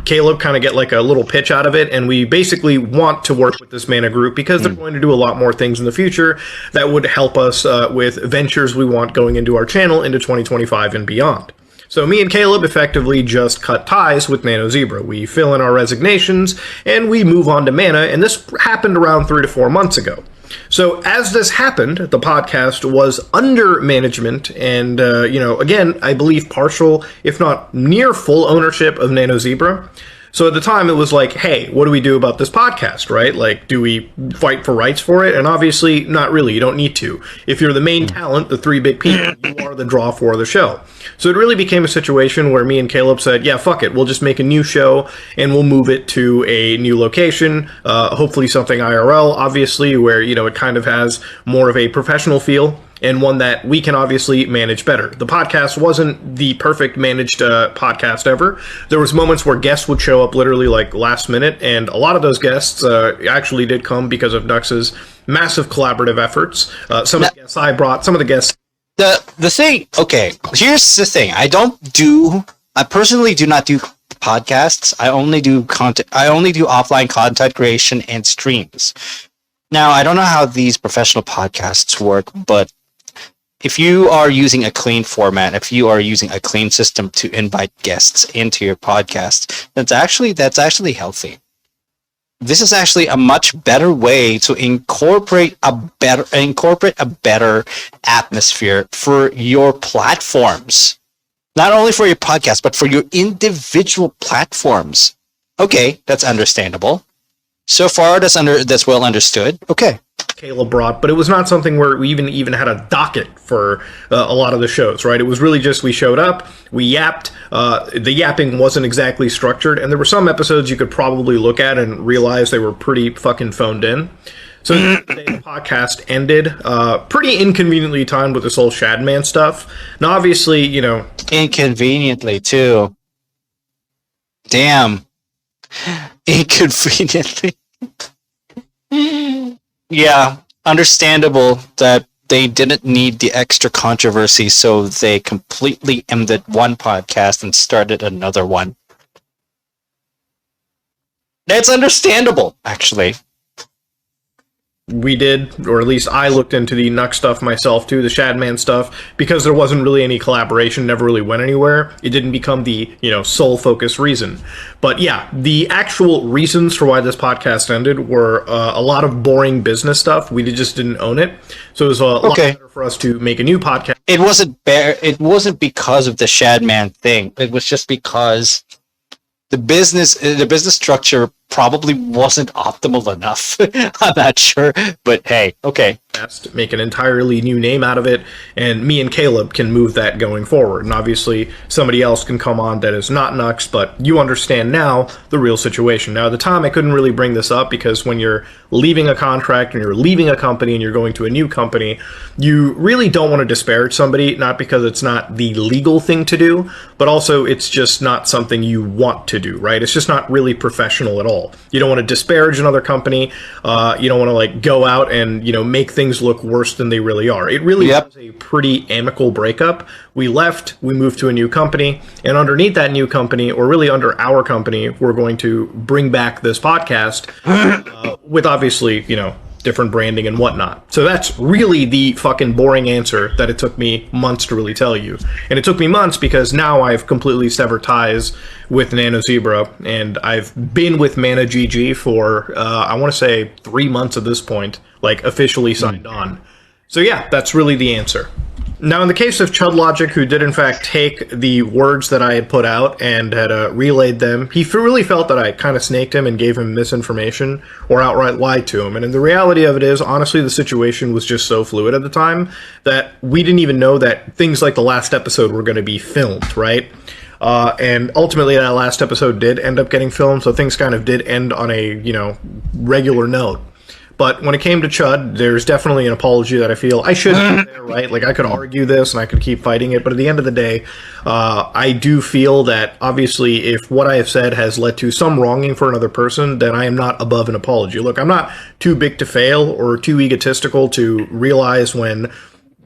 Caleb kind of get a little pitch out of it, and we basically want to work with this Mana group because they're going to do a lot more things in the future that would help us with ventures we want going into our channel into 2025 and beyond. So me and Caleb effectively just cut ties with NanoZebra. We fill in our resignations, and we move on to Mana, and this happened around 3 to 4 months ago. So as this happened, the podcast was under management and, again, I believe partial, if not near full ownership of NanoZebra. So at the time, it was like, hey, what do we do about this podcast, right? Do we fight for rights for it? And obviously, not really. You don't need to. If you're the main talent, the 3 big people, you are the draw for the show. So it really became a situation where me and Caleb said, yeah, fuck it. We'll just make a new show, and we'll move it to a new location, hopefully something IRL, obviously, where, it kind of has more of a professional feel. And one that we can obviously manage better. The podcast wasn't the perfect managed podcast ever. There was moments where guests would show up literally last minute, and a lot of those guests actually did come because of Nux's massive collaborative efforts. Some of the guests I brought, some of the guests... The thing, okay, here's the thing. I personally do not do podcasts. I only do offline content creation and streams. Now, I don't know how these professional podcasts work, but if you are using a clean format, if you are using a clean system to invite guests into your podcast, that's actually healthy. This is actually a much better way to incorporate a better atmosphere for your platforms. Not only for your podcast, but for your individual platforms. Okay, that's understandable. So far, that's well understood. Okay. Caleb brought, but it was not something where we even had a docket for a lot of the shows, right? It was really just we showed up, we yapped. The yapping wasn't exactly structured, and there were some episodes you could probably look at and realize they were pretty fucking phoned in. So the podcast ended pretty inconveniently timed with this whole Shadman stuff. Now, obviously, you know... Inconveniently, too. Damn. Inconveniently. Yeah, understandable that they didn't need the extra controversy, so they completely ended one podcast and started another one. That's understandable, actually. We did, or at least I looked into the Nux stuff myself too, the Shadman stuff, because there wasn't really any collaboration, never really went anywhere. It didn't become the, sole focus reason. But yeah, the actual reasons for why this podcast ended were a lot of boring business stuff. We just didn't own it. So it was a lot better for us to make a new podcast. It wasn't because of the Shadman thing. It was just because the business structure probably wasn't optimal enough. I'm not sure, but hey, okay. Make an entirely new name out of it, and me and Caleb can move that going forward. And obviously, somebody else can come on that is not Nux, but you understand now the real situation. Now, at the time, I couldn't really bring this up because when you're leaving a contract and you're leaving a company and you're going to a new company, you really don't want to disparage somebody, not because it's not the legal thing to do, but also it's just not something you want to do, right? It's just not really professional at all. You don't want to disparage another company. You don't want to go out and make things look worse than they really are. It really was a pretty amicable breakup. We left, we moved to a new company, and underneath that new company, or really under our company, we're going to bring back this podcast with obviously different branding and whatnot. So that's really the fucking boring answer that it took me months to really tell you. And it took me months because now I've completely severed ties with Nano Zebra, and I've been with Mana GG for, I want to say 3 months at this point, officially signed on. So yeah, that's really the answer. Now, in the case of Chud Logic, who did in fact take the words that I had put out and had relayed them, he really felt that I kind of snaked him and gave him misinformation or outright lied to him. And the reality of it is, honestly, the situation was just so fluid at the time that we didn't even know that things like the last episode were going to be filmed, right? And ultimately, that last episode did end up getting filmed, so things kind of did end on a, regular note. But when it came to Chud, there's definitely an apology that I feel I should be there, right? I could argue this and I could keep fighting it, but at the end of the day, I do feel that obviously if what I have said has led to some wronging for another person, then I am not above an apology. Look, I'm not too big to fail or too egotistical to realize when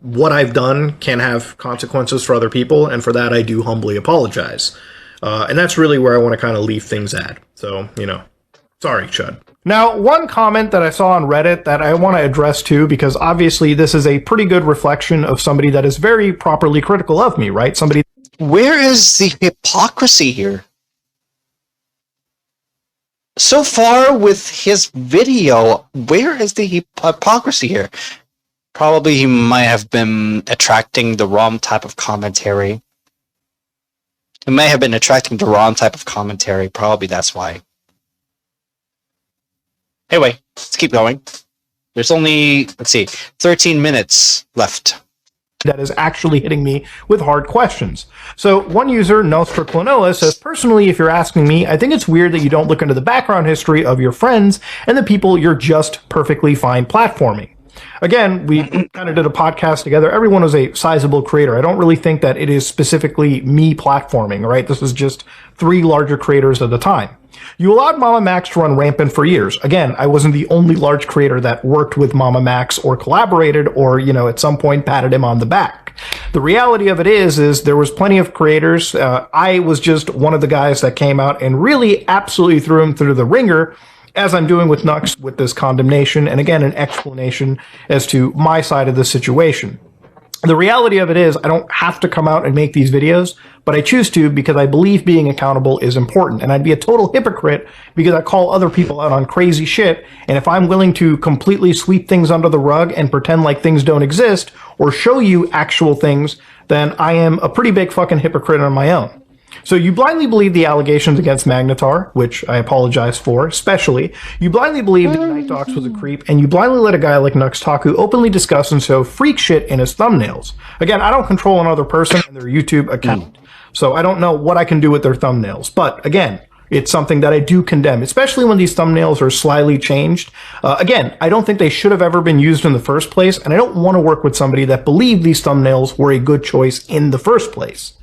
what I've done can have consequences for other people, and for that I do humbly apologize. And that's really where I want to kind of leave things at. So, sorry, Chud. Now, one comment that I saw on Reddit that I want to address too, because obviously this is a pretty good reflection of somebody that is very properly critical of me, right? Somebody. Where is the hypocrisy here? So far with his video, where is the hypocrisy here? Probably he might have been attracting the wrong type of commentary. He may have been attracting the wrong type of commentary. Probably that's why. Anyway, let's keep going. There's only, 13 minutes left. That is actually hitting me with hard questions. So one user, Nostra Clonoa, says, personally, if you're asking me, I think it's weird that you don't look into the background history of your friends and the people you're just perfectly fine platforming. Again, we kind of did a podcast together. Everyone was a sizable creator. I don't really think that it is specifically me platforming, right? This is just 3 larger creators at the time. You allowed Mama Max to run rampant for years. Again, I wasn't the only large creator that worked with Mama Max or collaborated or, at some point patted him on the back. The reality of it is there was plenty of creators. I was just one of the guys that came out and really absolutely threw him through the ringer, as I'm doing with Nux with this condemnation, and again, an explanation as to my side of the situation. The reality of it is I don't have to come out and make these videos, but I choose to because I believe being accountable is important. And I'd be a total hypocrite because I call other people out on crazy shit. And if I'm willing to completely sweep things under the rug and pretend like things don't exist or show you actual things, then I am a pretty big fucking hypocrite on my own. So you blindly believe the allegations against Magnetar, which I apologize for, especially. You blindly believe that Night Docs was a creep, and you blindly let a guy like Nux openly discuss and show freak shit in his thumbnails. Again, I don't control another person and their YouTube account, so I don't know what I can do with their thumbnails. But again, it's something that I do condemn, especially when these thumbnails are slyly changed. Again, I don't think they should have ever been used in the first place, and I don't want to work with somebody that believed these thumbnails were a good choice in the first place.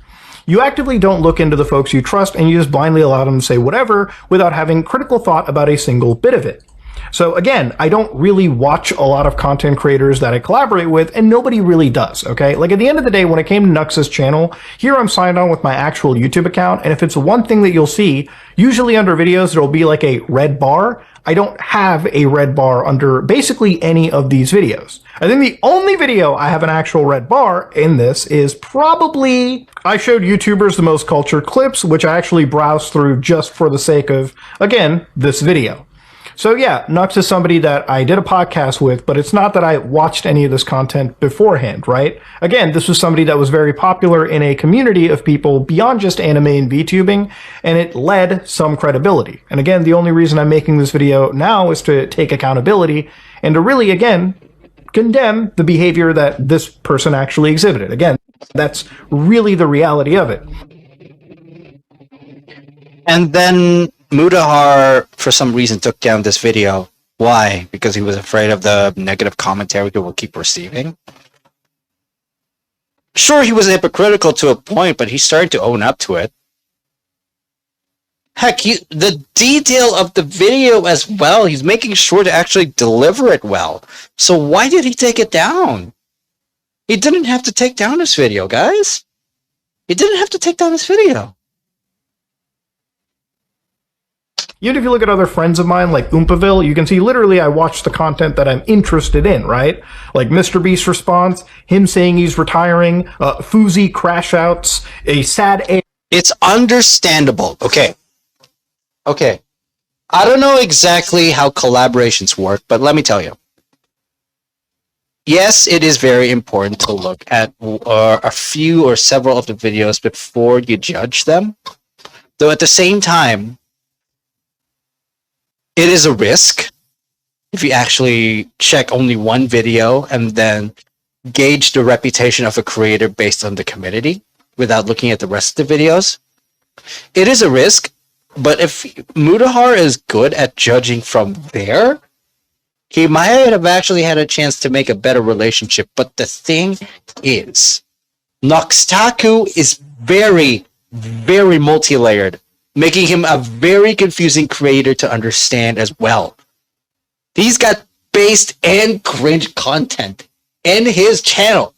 You actively don't look into the folks you trust, and you just blindly allow them to say whatever without having critical thought about a single bit of it. So again, I don't really watch a lot of content creators that I collaborate with, and nobody really does, okay? Like, at the end of the day, when it came to Nux's channel, here I'm signed on with my actual YouTube account, and if it's one thing that you'll see, usually under videos, there'll be like a red bar. I don't have a red bar under basically any of these videos. I think the only video I have an actual red bar in this is probably I showed YouTubers the most cultured clips, which I actually browsed through just for the sake of, again, this video. So yeah, Nux is somebody that I did a podcast with, but it's not that I watched any of this content beforehand, right? Again, this was somebody that was very popular in a community of people beyond just anime and VTubing, and it led some credibility. And again, the only reason I'm making this video now is to take accountability and to really, again, condemn the behavior that this person actually exhibited. Again, that's really the reality of it. And then Muta-Nux, for some reason, took down this video. Why? Because he was afraid of the negative commentary he will keep receiving? Sure, he was hypocritical to a point, but he started to own up to it. Heck, the detail of the video as well, he's making sure to actually deliver it well. So why did he take it down? He didn't have to take down this video, guys. He didn't have to take down this video. Even if you look at other friends of mine, like Oompaville, you can see literally I watch the content that I'm interested in, right? Like Mr. Beast's response, him saying he's retiring, Fuzi crash outs, a sad... It's understandable. Okay. I don't know exactly how collaborations work, but let me tell you. Yes, it is very important to look at a few or several of the videos before you judge them. Though at the same time, it is a risk if you actually check only one video and then gauge the reputation of a creator based on the community without looking at the rest of the videos. It is a risk, but if Muta-Nux is good at judging from there, he might have actually had a chance to make a better relationship. But the thing is, Nuxtaku is very, very multi-layered, making him a very confusing creator to understand as well. He's got based and cringe content in his channel.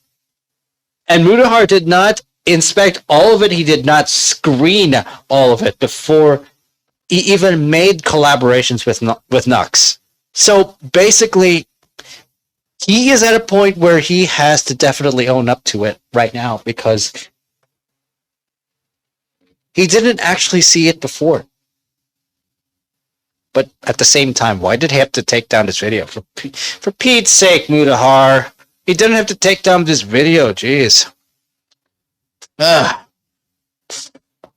And Muta-Nux did not inspect all of it. He did not screen all of it before he even made collaborations with Nux. So basically, he is at a point where he has to definitely own up to it right now because he didn't actually see it before. But at the same time, why did he have to take down this video? For Pete's sake, Muta-Nux. He didn't have to take down this video, jeez.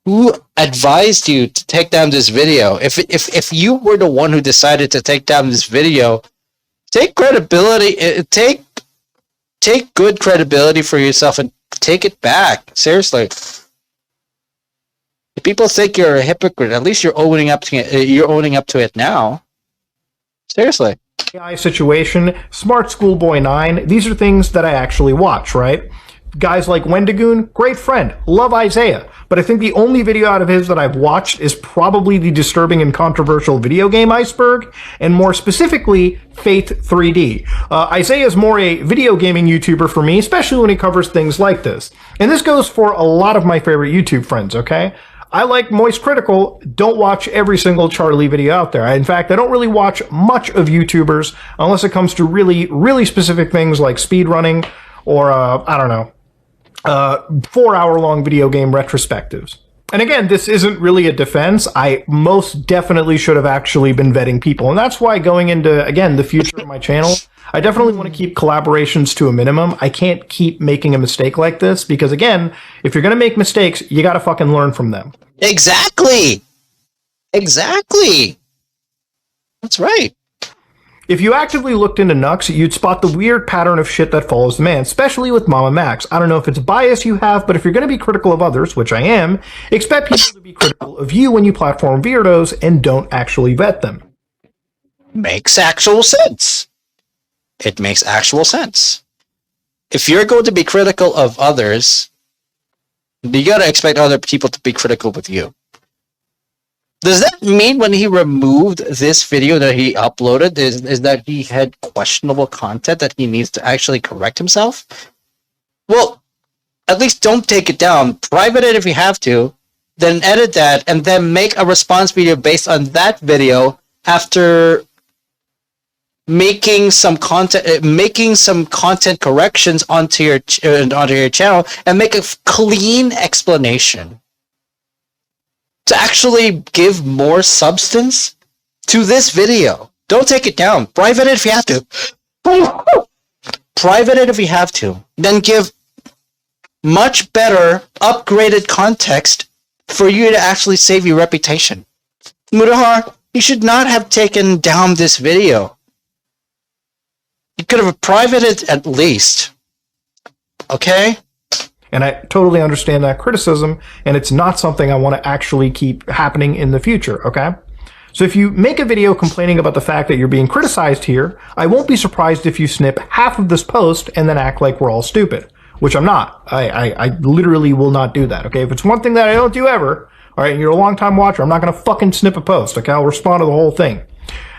Who advised you to take down this video? If you were the one who decided to take down this video, take credibility, take good credibility for yourself and take it back. Seriously. If people think you're a hypocrite, at least you're owning up to it. You're owning up to it now. Seriously. AI situation, Smart Schoolboy 9, these are things that I actually watch, right? Guys like Wendigoon, great friend, love Isaiah, but I think the only video out of his that I've watched is probably the disturbing and controversial video game Iceberg, and more specifically, Faith 3D. Isaiah is more a video gaming YouTuber for me, especially when he covers things like this. And this goes for a lot of my favorite YouTube friends, okay? I like Moist Critical, don't watch every single Charlie video out there. In fact, I don't really watch much of YouTubers unless it comes to really, really specific things like speedrunning or, I don't know, 4-hour-long video game retrospectives. And again, this isn't really a defense. I most definitely should have actually been vetting people. And that's why going into, again, the future of my channel, I definitely want to keep collaborations to a minimum. I can't keep making a mistake like this because, again, if you're going to make mistakes, you got to fucking learn from them. Exactly. Exactly. That's right. If you actively looked into Nux, you'd spot the weird pattern of shit that follows the man, especially with Mama Max. I don't know if it's bias you have, but if you're going to be critical of others, which I am, expect people to be critical of you when you platform weirdos and don't actually vet them. Makes actual sense. It makes actual sense. If you're going to be critical of others, you gotta expect other people to be critical with you. Does that mean when he removed this video that he uploaded is that he had questionable content that he needs to actually correct himself? Well, at least don't take it down. Private it if you have to, then edit that, and then make a response video based on that video after making some content corrections onto your channel, and make a clean explanation to actually give more substance to this video. Don't take it down. Private it if you have to. Private it if you have to. Then give much better, upgraded context for you to actually save your reputation. Mutahar, you should not have taken down this video. You could have privated it at least. Okay? And I totally understand that criticism, and it's not something I want to actually keep happening in the future, okay? So if you make a video complaining about the fact that you're being criticized here, I won't be surprised if you snip half of this post and then act like we're all stupid, which I'm not. I literally will not do that, okay? If it's one thing that I don't do ever, all right, and you're a long-time watcher, I'm not going to fucking snip a post, okay? I'll respond to the whole thing.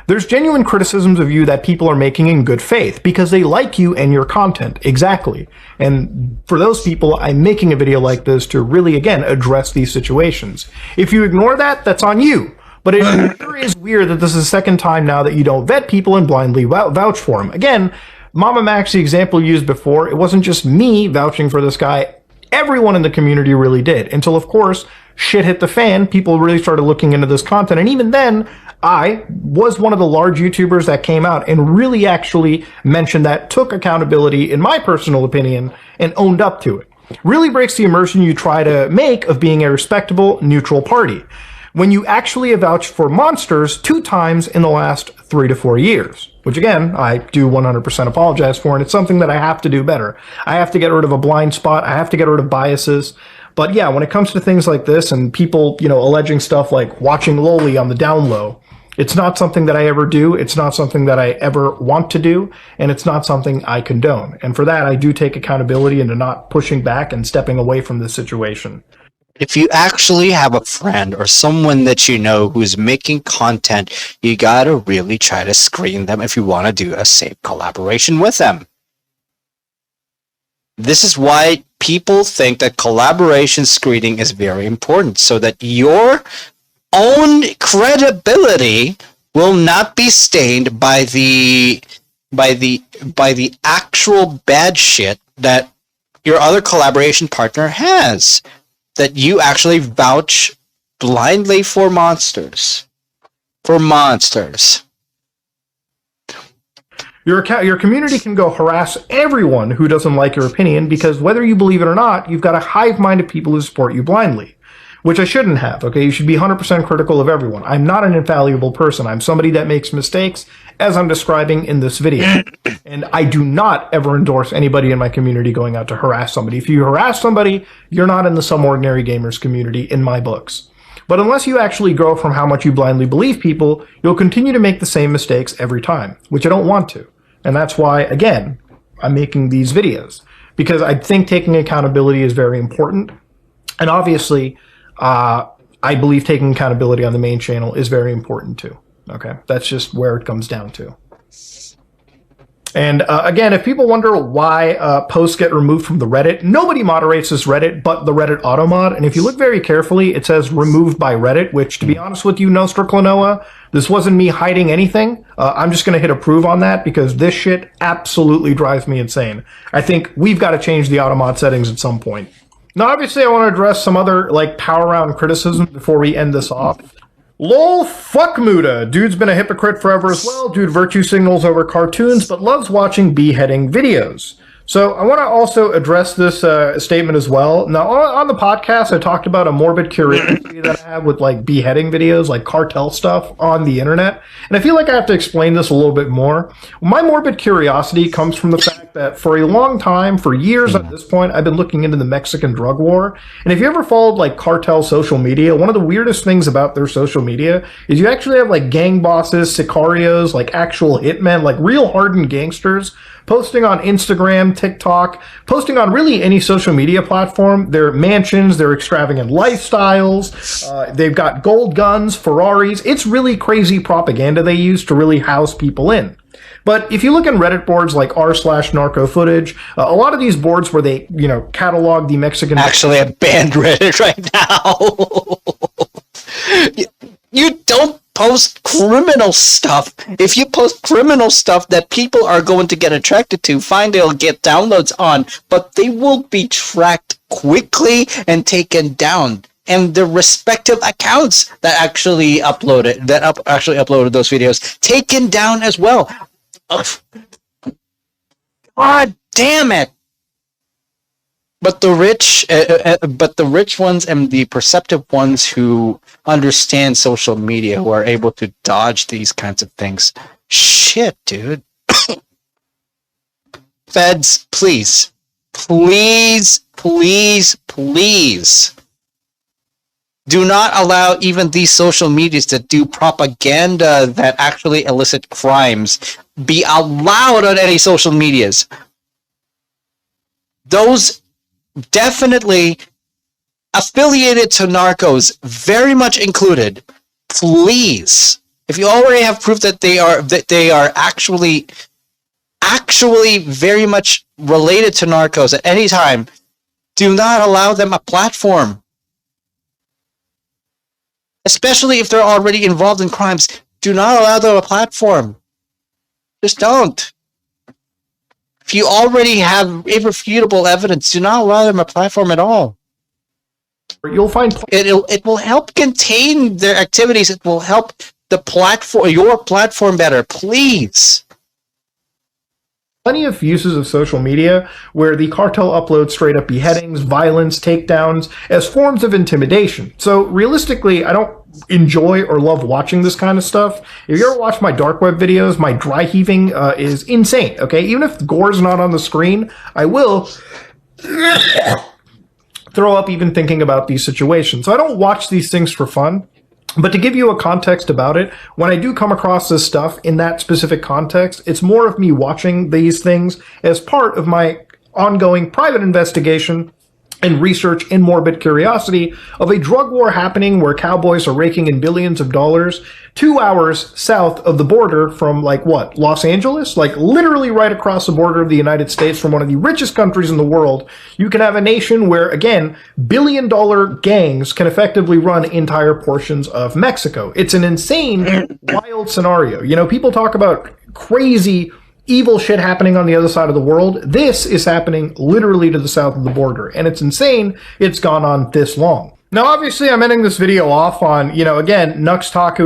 There's genuine criticisms of you that people are making in good faith because they like you and your content. Exactly. And for those people, I'm making a video like this to really, again, address these situations. If you ignore that, that's on you. But it sure is weird that this is the second time now that you don't vet people and blindly vouch for them. Again, Mama Max, the example used before, it wasn't just me vouching for this guy. Everyone in the community really did. Until, of course, shit hit the fan. People really started looking into this content. And even then, I was one of the large YouTubers that came out and really actually mentioned that, took accountability, in my personal opinion, and owned up to it. Really breaks the immersion you try to make of being a respectable, neutral party. When you actually vouched for monsters 2 times in the last 3 to 4 years. Which again, I do 100% apologize for, and it's something that I have to do better. I have to get rid of a blind spot, I have to get rid of biases. But yeah, when it comes to things like this and people, alleging stuff like watching Loli on the down low, it's not something that I ever do, it's not something that I ever want to do, and it's not something I condone. And for that, I do take accountability into not pushing back and stepping away from this situation. If you actually have a friend or someone that you know who's making content, you gotta really try to screen them if you want to do a safe collaboration with them. This is why people think that collaboration screening is very important, so that your own credibility will not be stained by the actual bad shit that your other collaboration partner has. That you actually vouch blindly for monsters. For monsters. Your community can go harass everyone who doesn't like your opinion because whether you believe it or not, you've got a hive mind of people who support you blindly. Which I shouldn't have, okay? You should be 100% critical of everyone. I'm not an infallible person. I'm somebody that makes mistakes, as I'm describing in this video. And I do not ever endorse anybody in my community going out to harass somebody. If you harass somebody, you're not in the Some Ordinary Gamers community in my books. But unless you actually grow from how much you blindly believe people, you'll continue to make the same mistakes every time, which I don't want to. And that's why, again, I'm making these videos. Because I think taking accountability is very important. And obviously, I believe taking accountability on the main channel is very important too. Okay, that's just where it comes down to. And again, if people wonder why posts get removed from the Reddit, nobody moderates this Reddit but the Reddit automod. And if you look very carefully, it says removed by Reddit, which, to be honest with you, Nostraclanoa, this wasn't me hiding anything. I'm just going to hit approve on that because this shit absolutely drives me insane. I think we've got to change the automod settings at some point. Now, obviously, I want to address some other, power round criticism before we end this off. Lol, fuck Muta. Dude's been a hypocrite forever as well. Dude virtue signals over cartoons, but loves watching beheading videos. So I want to also address this statement as well. Now, on the podcast, I talked about a morbid curiosity that I have with like beheading videos, like cartel stuff on the internet. And I feel like I have to explain this a little bit more. My morbid curiosity comes from the fact that for a long time, for years at this point, I've been looking into the Mexican drug war. And if you ever followed like cartel social media, one of the weirdest things about their social media is you actually have like gang bosses, sicarios, like actual hitmen, like real hardened gangsters posting on Instagram, TikTok, posting on really any social media platform, their mansions, their extravagant lifestyles, they've got gold guns, Ferraris. It's really crazy propaganda they use to really house people in. But if you look in Reddit boards like r/narco footage, a lot of these boards where they, catalog the Mexican... Actually, I banned Reddit right now. You don't post criminal stuff. If you post criminal stuff that people are going to get attracted to, fine, they'll get downloads on, but they will be tracked quickly and taken down. And the respective accounts that actually uploaded those videos taken down as well. God damn it! But the rich ones and the perceptive ones who understand social media, who are able to dodge these kinds of things. Shit, dude. Feds, please. Please, please, please. Do not allow even these social medias that do propaganda that actually elicit crimes be allowed on any social medias. Those definitely affiliated to narcos, very much included. Please, if you already have proof that they are actually very much related to narcos at any time, do not allow them a platform. Especially if they're already involved in crimes, do not allow them a platform. Just don't. If you already have irrefutable evidence, do not allow them a platform at all. You'll find it will help contain their activities. It will help the platform, your platform, better. Please. Plenty of uses of social media where the cartel uploads straight up beheadings, violence, takedowns as forms of intimidation. So realistically, I don't enjoy or love watching this kind of stuff. If you ever watch my dark web videos, my dry heaving is insane, okay? Even if gore's not on the screen, I will throw up even thinking about these situations. So I don't watch these things for fun. But to give you a context about it, when I do come across this stuff in that specific context, it's more of me watching these things as part of my ongoing private investigation and research and morbid curiosity of a drug war happening where cowboys are raking in billions of dollars 2 hours south of the border from, Los Angeles? Like, literally right across the border of the United States from one of the richest countries in the world. You can have a nation where, again, billion-dollar gangs can effectively run entire portions of Mexico. It's an insane, wild scenario. People talk about crazy evil shit happening on the other side of the world. This is happening literally to the south of the border, and it's insane it's gone on this long. Now, obviously, I'm ending this video off on, again, Nux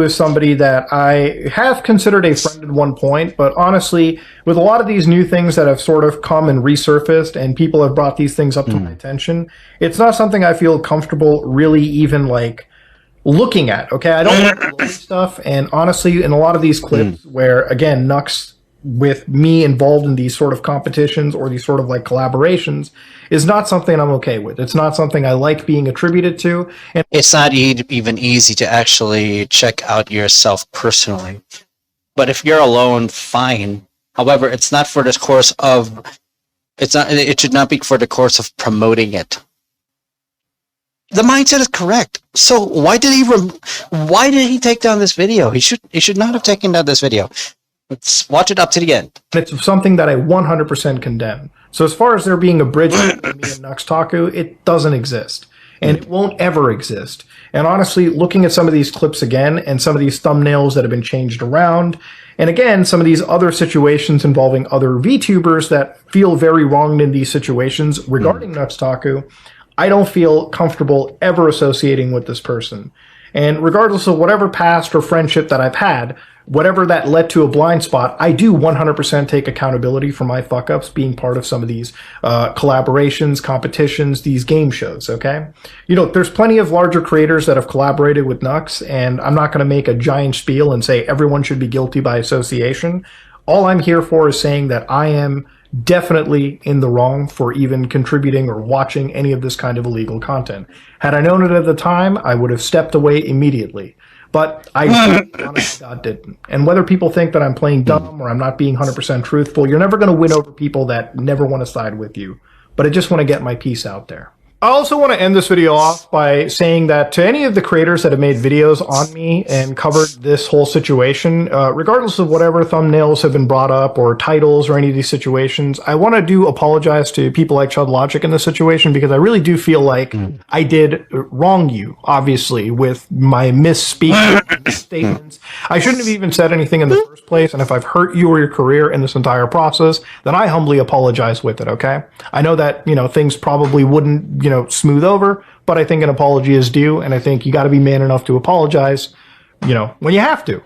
is somebody that I have considered a friend at one point, but honestly, with a lot of these new things that have sort of come and resurfaced and people have brought these things up to my attention, it's not something I feel comfortable really even, looking at, okay? I don't like stuff, and honestly, in a lot of these clips where, again, Nux with me involved in these sort of competitions or these sort of collaborations is not something I'm okay with. It's not something I like being attributed to. And it's not even easy to actually check out yourself personally. But if you're alone, fine. However, it's not for the course of, it should not be for the course of promoting it. The mindset is correct. So why did he take down this video? He should not have taken down this video. Let's watch it up to the end. It's something that I 100% condemn. So as far as there being a bridge between me and Nux, it doesn't exist. And it won't ever exist. And honestly, looking at some of these clips again, and some of these thumbnails that have been changed around, and again, some of these other situations involving other VTubers that feel very wronged in these situations regarding Nux, I don't feel comfortable ever associating with this person. And regardless of whatever past or friendship that I've had, whatever that led to a blind spot, I do 100% take accountability for my fuck-ups being part of some of these collaborations, competitions, these game shows, okay? You know, there's plenty of larger creators that have collaborated with Nux, and I'm not going to make a giant spiel and say everyone should be guilty by association. All I'm here for is saying that I am definitely in the wrong for even contributing or watching any of this kind of illegal content. Had I known it at the time, I would have stepped away immediately. But I honest to God didn't. And whether people think that I'm playing dumb or I'm not being 100% truthful, you're never going to win over people that never want to side with you. But I just want to get my piece out there. I also want to end this video off by saying that to any of the creators that have made videos on me and covered this whole situation, regardless of whatever thumbnails have been brought up or titles or any of these situations, I want to apologize to people like Chud Logic in this situation, because I really do feel like I did wrong you, obviously, with my misspeaking statements. I shouldn't have even said anything in the first place, and if I've hurt you or your career in this entire process, then I humbly apologize with it, okay? I know that, you know, things probably wouldn't, you know, smooth over, but I think an apology is due, and I think you got to be man enough to apologize, you know, when you have to.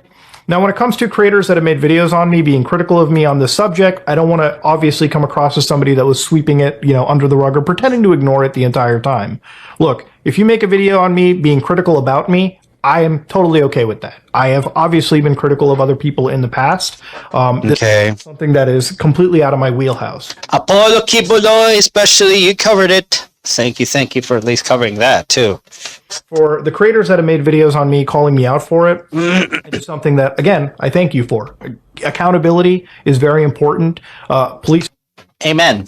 Now, when it comes to creators that have made videos on me being critical of me on this subject, I don't want to obviously come across as somebody that was sweeping it, you know, under the rug or pretending to ignore it the entire time. Look, if you make a video on me being critical about me, I am totally okay with that. I have obviously been critical of other people in the past. This is something that is completely out of my wheelhouse. Apollo Kibulo, especially, you covered it. Thank you for at least covering that, too. For the creators that have made videos on me calling me out for it, it is something that, again, I thank you for. Accountability is very important. Police. Amen.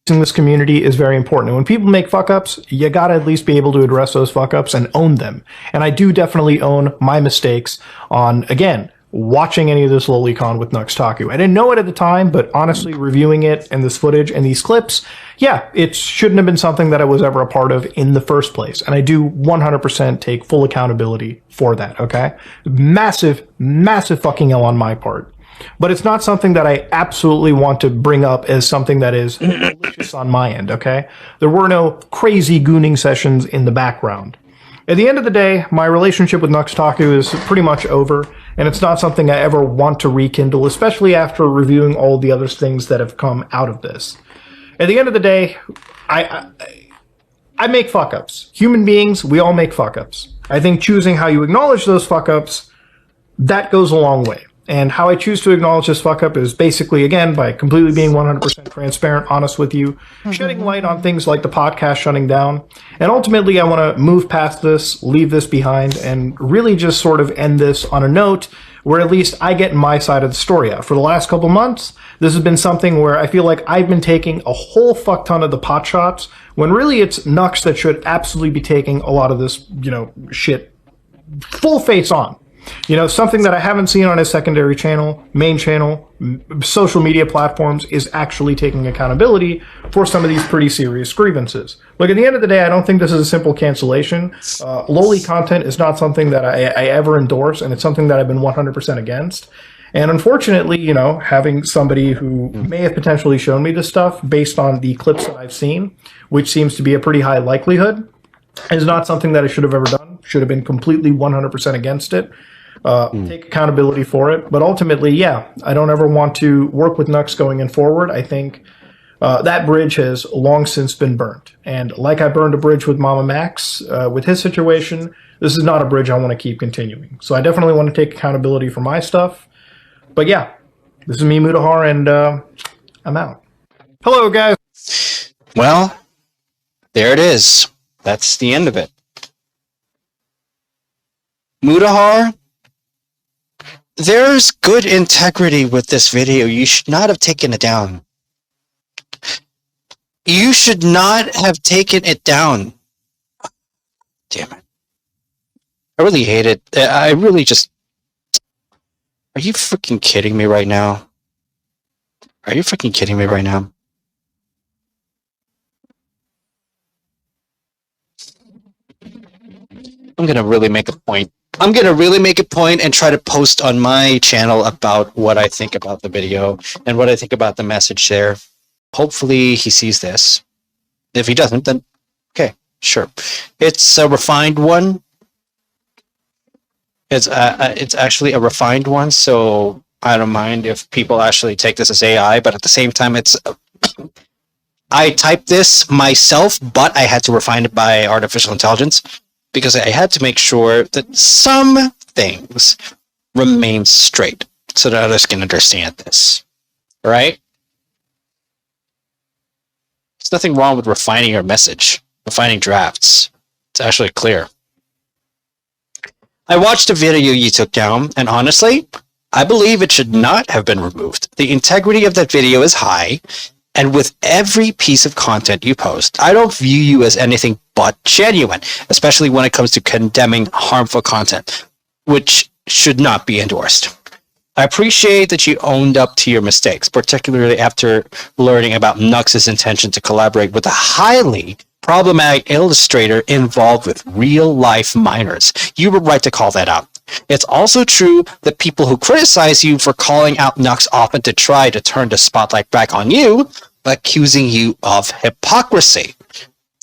In this community is very important. And when people make fuck-ups, you gotta at least be able to address those fuck-ups and own them. And I do definitely own my mistakes on, again, watching any of this lolicon with Nux Taku. I didn't know it at the time, but honestly, reviewing it and this footage and these clips, yeah, it shouldn't have been something that I was ever a part of in the first place. And I do 100% take full accountability for that, okay? Massive, massive fucking L on my part. But it's not something that I absolutely want to bring up as something that is malicious on my end, okay? There were no crazy gooning sessions in the background. At the end of the day, my relationship with Nux Taku is pretty much over, and it's not something I ever want to rekindle, especially after reviewing all the other things that have come out of this. At the end of the day, I make fuck-ups. Human beings, we all make fuck-ups. I think choosing how you acknowledge those fuck-ups, that goes a long way. And how I choose to acknowledge this fuck-up is basically, again, by completely being 100% transparent, honest with you, shedding light on things like the podcast shutting down. And ultimately, I want to move past this, leave this behind, and really just sort of end this on a note where at least I get my side of the story out. For the last couple months, this has been something where I feel like I've been taking a whole fuck ton of the pot shots, when really it's Nux that should absolutely be taking a lot of this, you know, shit full face on. You know, something that I haven't seen on his secondary channel, main channel, social media platforms is actually taking accountability for some of these pretty serious grievances. Look, at the end of the day, I don't think this is a simple cancellation. Lowly content is not something that I ever endorse, and it's something that I've been 100% against. And unfortunately, you know, having somebody who may have potentially shown me this stuff based on the clips that I've seen, which seems to be a pretty high likelihood, is not something that I should have ever done. Should have been completely 100% against it. Take accountability for it. But ultimately, yeah, I don't ever want to work with Nux going in forward. I think that bridge has long since been burnt. And like I burned a bridge with Mama Max, with his situation, this is not a bridge I want to keep continuing. So I definitely want to take accountability for my stuff. But yeah, this is me, Muta-Nux, and I'm out. Hello, guys. Well, there it is. That's the end of it. Muta-Nux, there's good integrity with this video. You should not have taken it down. You should not have taken it down. Damn it. I really hate it. I really just... Are you freaking kidding me right now? Are you freaking kidding me right now? I'm gonna really make a point. I'm gonna really make a point and try to post on my channel about what I think about the video and what I think about the message there. Hopefully he sees this. If he doesn't, then okay, sure. It's a refined one. It's actually a refined one, so I don't mind if people actually take this as AI. But at the same time, it's I typed this myself, but I had to refine it by artificial intelligence because I had to make sure that some things remain straight so that others can understand this. Right? There's nothing wrong with refining your message, refining drafts. It's actually clear. I watched a video you took down, and honestly, I believe it should not have been removed. The integrity of that video is high, and with every piece of content you post, I don't view you as anything but genuine, especially when it comes to condemning harmful content, which should not be endorsed. I appreciate that you owned up to your mistakes, particularly after learning about Nux's intention to collaborate with a highly problematic illustrator involved with real-life minors. You were right to call that out. It's also true that people who criticize you for calling out Nux often to try to turn the spotlight back on you, accusing you of hypocrisy.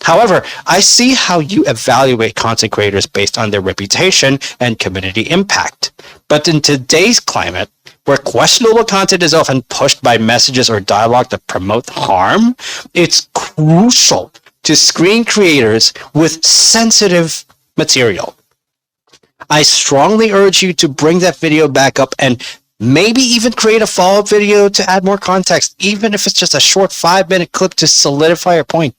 However, I see how you evaluate content creators based on their reputation and community impact. But in today's climate, where questionable content is often pushed by messages or dialogue that promote harm, it's crucial to screen creators with sensitive material. I strongly urge you to bring that video back up and maybe even create a follow-up video to add more context, even if it's just a short 5-minute clip to solidify your point.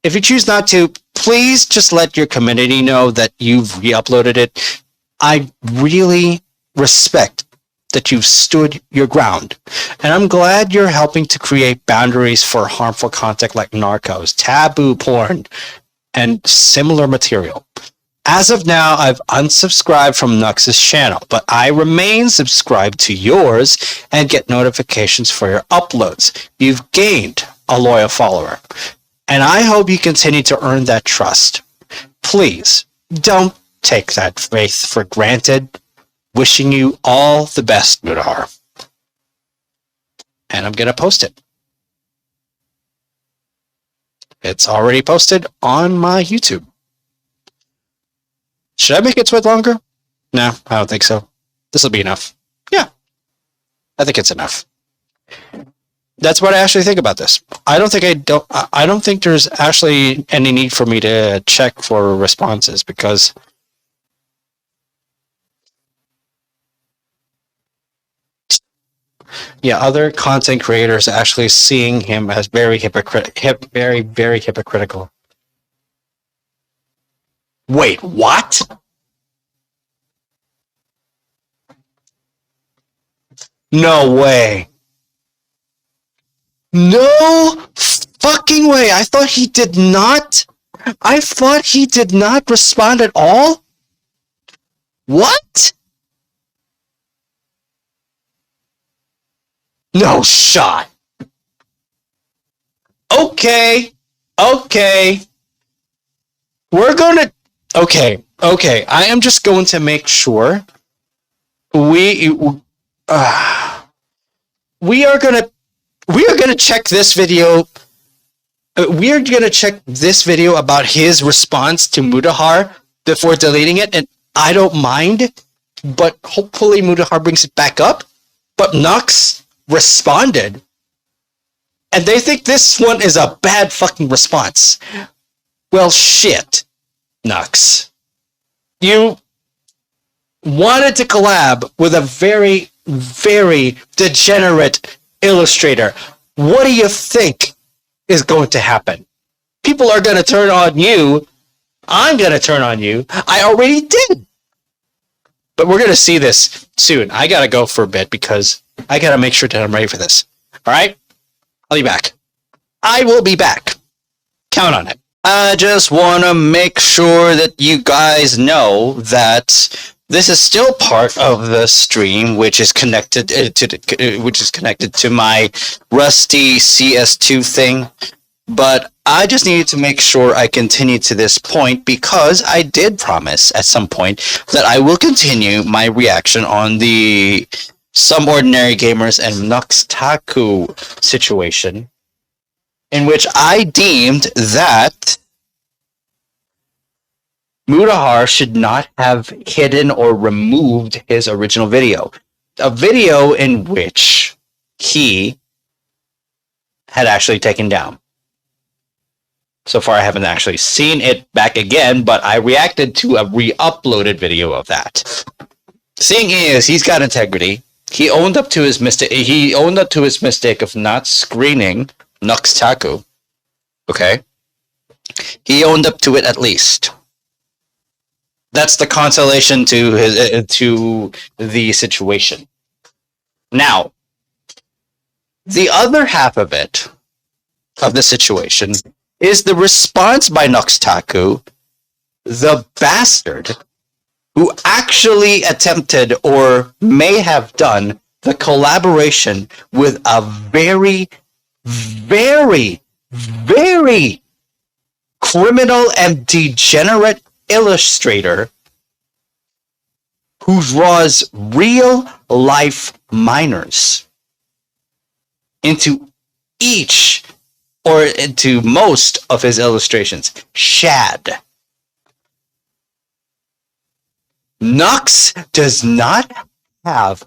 If you choose not to, please just let your community know that you've re-uploaded it. I really respect that you've stood your ground. And I'm glad you're helping to create boundaries for harmful content like narcos, taboo porn, and similar material. As of now, I've unsubscribed from Nux's channel, but I remain subscribed to yours and get notifications for your uploads. You've gained a loyal follower, and I hope you continue to earn that trust. Please, don't take that faith for granted. Wishing you all the best, Muta-Nux. And I'm going to post it. It's already posted on my YouTube. Should I make it sweat longer? No, I don't think so. This will be enough. Yeah, I think it's enough. That's what I actually think about this. I don't think there's actually any need for me to check for responses because other content creators actually seeing him as very hypocritical. Wait, what? No way. No fucking way. I thought he did not respond at all? What? No shot. Okay. We're gonna... Okay. I am just going to make sure we are gonna check this video. We are gonna check this video about his response to Muta-Nux before deleting it, and I don't mind, but hopefully Muta-Nux brings it back up. But Nux responded, and they think this one is a bad fucking response. Well, shit, Nux. You wanted to collab with a very, very degenerate illustrator. What do you think is going to happen? People are going to turn on you. I'm going to turn on you. I already did. But we're going to see this soon. I got to go for a bit because I got to make sure that I'm ready for this. All right? I'll be back. I will be back. Count on it. I just want to make sure that you guys know that this is still part of the stream, which is connected to my rusty CS2 thing. But I just needed to make sure I continue to this point because I did promise at some point that I will continue my reaction on the Some Ordinary Gamers and Muta-Nux situation, in which I deemed that Mutahar should not have hidden or removed his original video. A video in which he had actually taken down. So far, I haven't actually seen it back again, but I reacted to a re-uploaded video of that. Seeing is, he's got integrity. He owned up to his mistake. He owned up to his mistake of not screening Nux Taku. Okay, he owned up to it at least. That's the consolation to his to the situation. Now, the other half of it, of the situation, is the response by Nux Taku, the bastard, who actually attempted or may have done the collaboration with a very, very, very criminal and degenerate illustrator who draws real life minors into each or into most of his illustrations. Shad. Nux does not have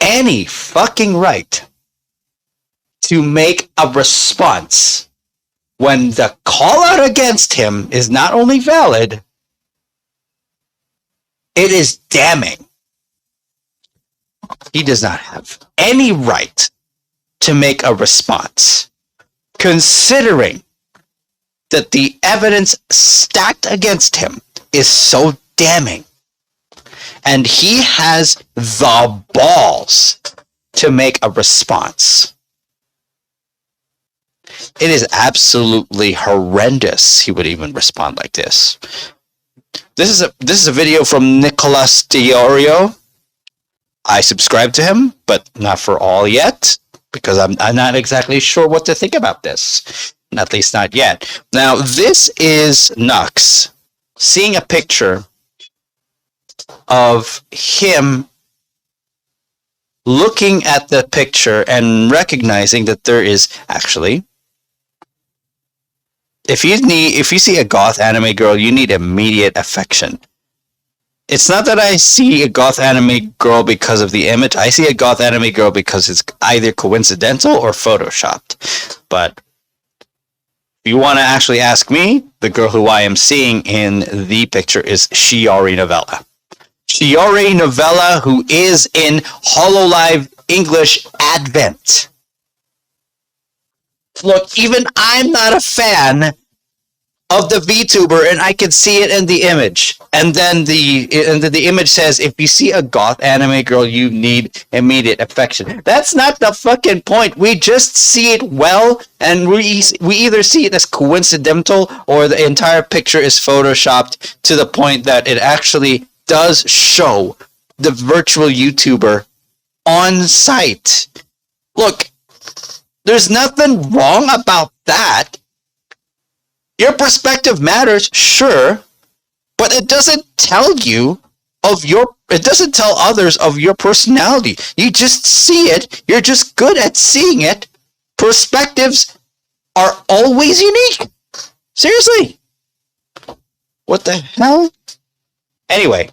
any fucking right to make a response when the call out against him is not only valid, it is damning. He does not have any right to make a response, considering that the evidence stacked against him is so damning. And he has the balls to make a response. It is absolutely horrendous he would even respond like this. This is a video from Nicolas Diorio. I subscribe to him, but not for all yet, because I'm not exactly sure what to think about this. At least not yet. Now, this is Nux seeing a picture of him looking at the picture and recognizing that there is actually, if you see a goth anime girl, you need immediate affection. It's not that I see a goth anime girl because of the image. I see a goth anime girl because it's either coincidental or photoshopped. But if you want to actually ask me, the girl who I am seeing in the picture is Shiori Novella. Shiori Novella, who is in HoloLive English Advent. Look, even I'm not a fan of the VTuber, and I can see it in the image. And then the image says, if you see a goth anime girl, you need immediate affection. That's not the fucking point. We just see it well, and we either see it as coincidental, or the entire picture is photoshopped to the point that it actually does show the virtual YouTuber on site. Look, there's nothing wrong about that. Your perspective matters, sure, but it doesn't tell it doesn't tell others of your personality. You just see it. You're just good at seeing it. Perspectives are always unique. Seriously. What the hell? Anyway,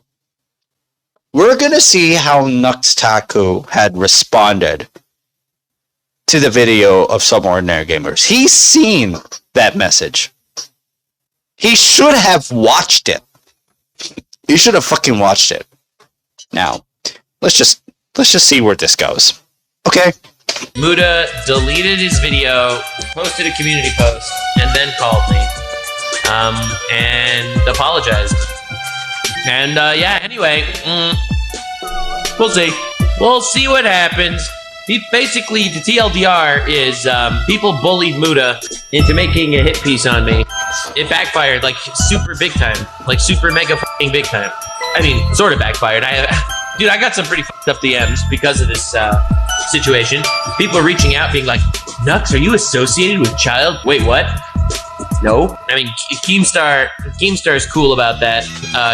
we're going to see how Nux Taku had responded to the video of Some Ordinary Gamers. He's seen that message. He should have watched it. He should have fucking watched it. Now, let's just see where this goes. Okay. Muta deleted his video, posted a community post, and then called me, and apologized. And anyway, we'll see. We'll see what happens. He basically, the TLDR is people bullied Muta into making a hit piece on me. It backfired like super big time, like super mega fucking big time. I mean, sort of backfired. Dude, I got some pretty fucked up DMs because of this situation. People are reaching out, being like, "Nux, are you associated with child?" Wait, what? No. I mean, Keemstar is cool about that.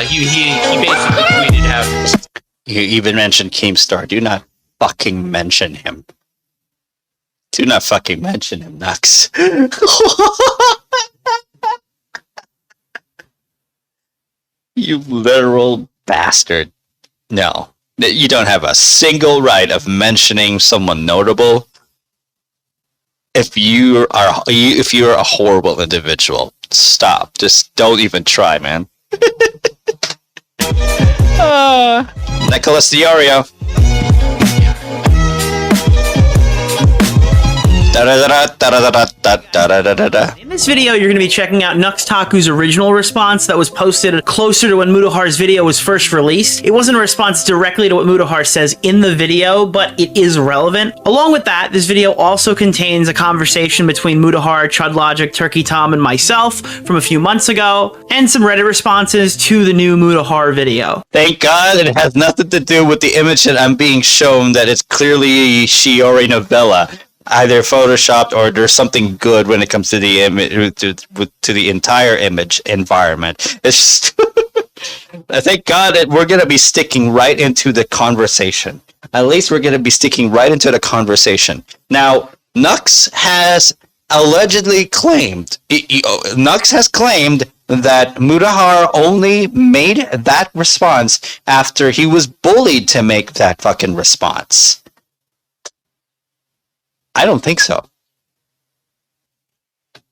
He basically tweeted how. You even mentioned Keemstar. Do not fucking mention him. Do not fucking mention him, Nux. You literal bastard. No. You don't have a single right of mentioning someone notable if you're a horrible individual. Stop. Just don't even try, man. Nicholas Diorio. In this video, you're going to be checking out Nux original response that was posted closer to when Muta-Nux video was first released. It wasn't a response directly to what Muta-Nux says in the video, but it is relevant. Along with that, this video also contains a conversation between Muta-Nux, ChudLogic, Turkey Tom, and myself from a few months ago, and some Reddit responses to the new Muta-Nux video. Thank God it has nothing to do with the image that I'm being shown that it's clearly Shiori novella. Either photoshopped or there's something good when it comes to the image, to the entire image environment. It's just thank God that we're going to be sticking right into the conversation. At least we're going to be sticking right into the conversation. Now, Nux has allegedly claimed, Nux has claimed that Muta-Nux only made that response after he was bullied to make that fucking response. I don't think so.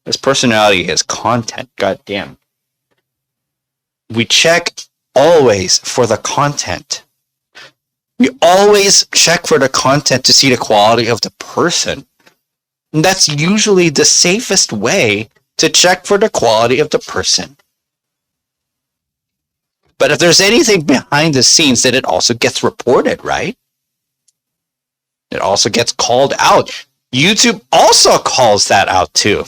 His personality, his content, goddamn. We check always for the content. We always check for the content to see the quality of the person. And that's usually the safest way to check for the quality of the person. But if there's anything behind the scenes, then it also gets reported, right? It also gets called out. YouTube also calls that out too.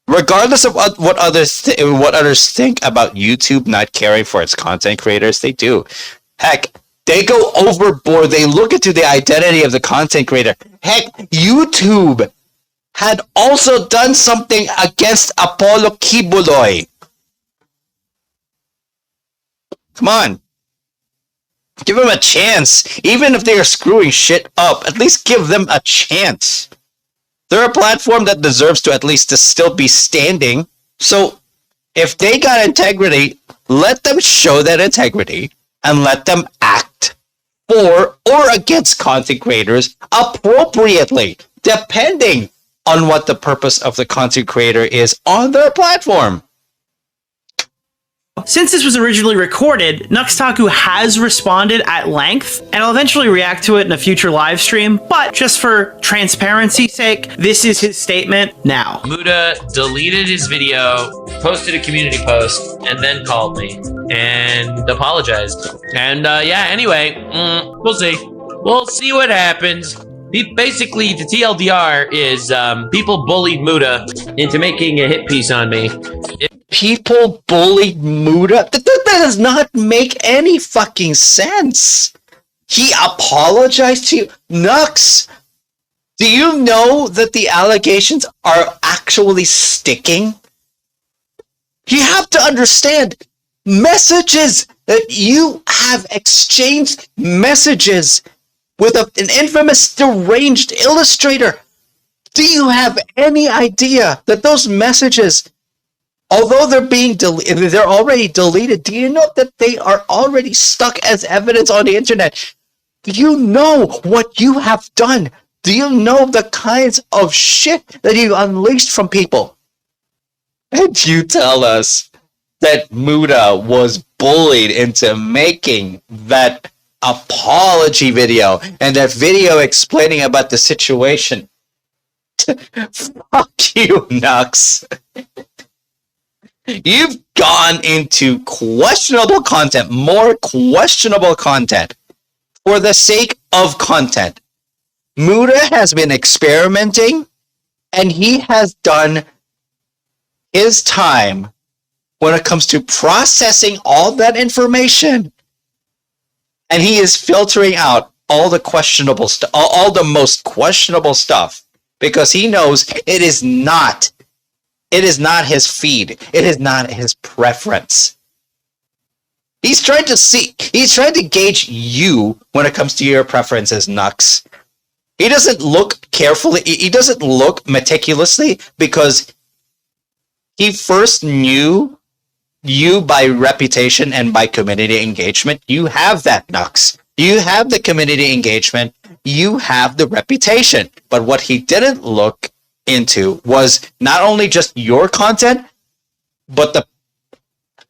Regardless of what others think about YouTube not caring for its content creators, they do. Heck, they go overboard. They look into the identity of the content creator. Heck, YouTube had also done something against Apollo Kibuloy. Come on. Give them a chance. Even if they are screwing shit up, at least give them a chance. They're a platform that deserves to at least to still be standing. So if they got integrity, let them show that integrity and let them act for or against content creators appropriately, depending on what the purpose of the content creator is on their platform. Since this was originally recorded, Nux has responded at length, and I'll eventually react to it in a future live stream, but just for transparency's sake, this is his statement now. Muta deleted his video, posted a community post, and then called me and apologized. And yeah, anyway, we'll see. We'll see what happens. Basically, the TLDR is people bullied Muta into making a hit piece on me. People bullied Muta? That does not make any fucking sense. He apologized to you? Nux, do you know that the allegations are actually sticking? You have to understand, messages that you have exchanged messages with an infamous deranged illustrator. Do you have any idea that those messages, although they're being they're already deleted, do you know that they are already stuck as evidence on the internet? Do you know what you have done? Do you know the kinds of shit that you unleashed from people? And you tell us that Muta was bullied into making that apology video and that video explaining about the situation. Fuck you, Nux. You've gone into questionable content, more questionable content, for the sake of content. Muta has been experimenting, and he has done his time when it comes to processing all that information. And he is filtering out all the questionable stuff, all the most questionable stuff, because he knows it is not his feed. It is not his preference. He's trying to gauge you when it comes to your preferences, Nux. He doesn't look carefully, he doesn't look meticulously, because he first knew you by reputation and by community engagement, you have that, Nux. You have the community engagement, you have the reputation. But what he didn't look into was not only just your content, but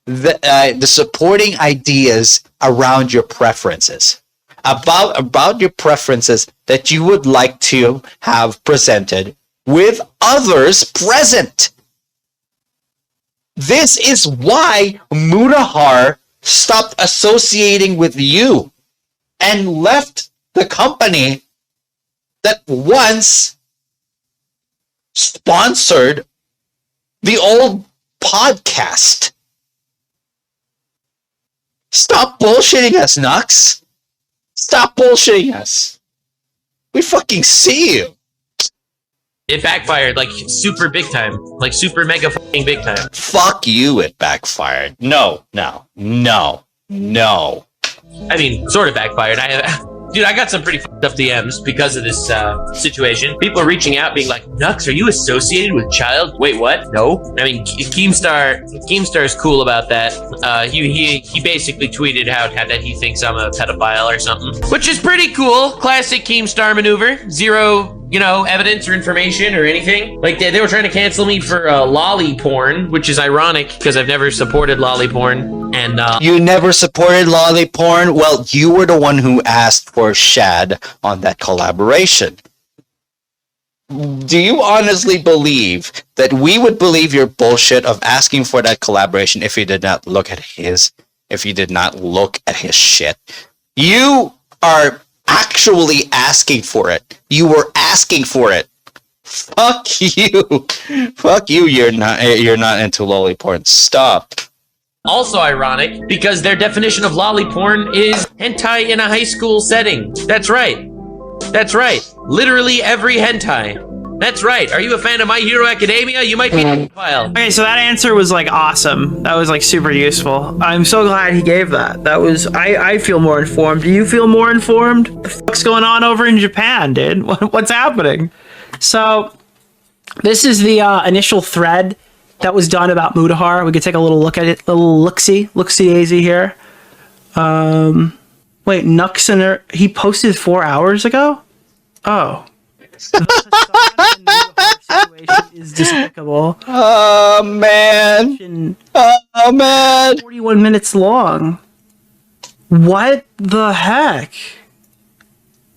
the supporting ideas around your preferences, about your preferences that you would like to have presented with others present. This is why Muta-Har stopped associating with you and left the company that once sponsored the old podcast. Stop bullshitting us, Nux. Stop bullshitting us. We fucking see you. It backfired like super big time, like super mega fucking big time. Fuck you, it backfired. No. I mean, sort of backfired. Dude, I got some pretty fucked up DMs because of this situation. People are reaching out being like, Nux, are you associated with child? Wait, what? No. I mean, Keemstar is cool about that. He basically tweeted out that he thinks I'm a pedophile or something, which is pretty cool. Classic Keemstar maneuver. Zero, evidence or information or anything. Like, they were trying to cancel me for lolly porn, which is ironic because I've never supported lolly porn. And you never supported lolly porn? Well, you were the one who asked for Shad on that collaboration. Do you honestly believe that we would believe your bullshit of asking for that collaboration if you did not look at his shit? You are actually asking for it. You were asking for it. Fuck you. Fuck you. You're not into lolly porn. Stop. also ironic because their definition of lolly porn is hentai in a high school setting. That's right. That's right. Literally every hentai. That's right. Are you a fan of My Hero Academia? You might be a pedophile. Okay, so that answer was like awesome. That was like super useful. I'm so glad he gave that. That was, I feel more informed. Do you feel more informed? What the fuck's going on over in Japan, dude? What's happening? So this is the initial thread that was done about Muta-Har. We could take a little look at it, little look-see-daisy here. Wait, Nuxiner, he posted 4 hours ago? Oh. The situation is despicable. Oh man. Oh man. 41 minutes long. What the heck?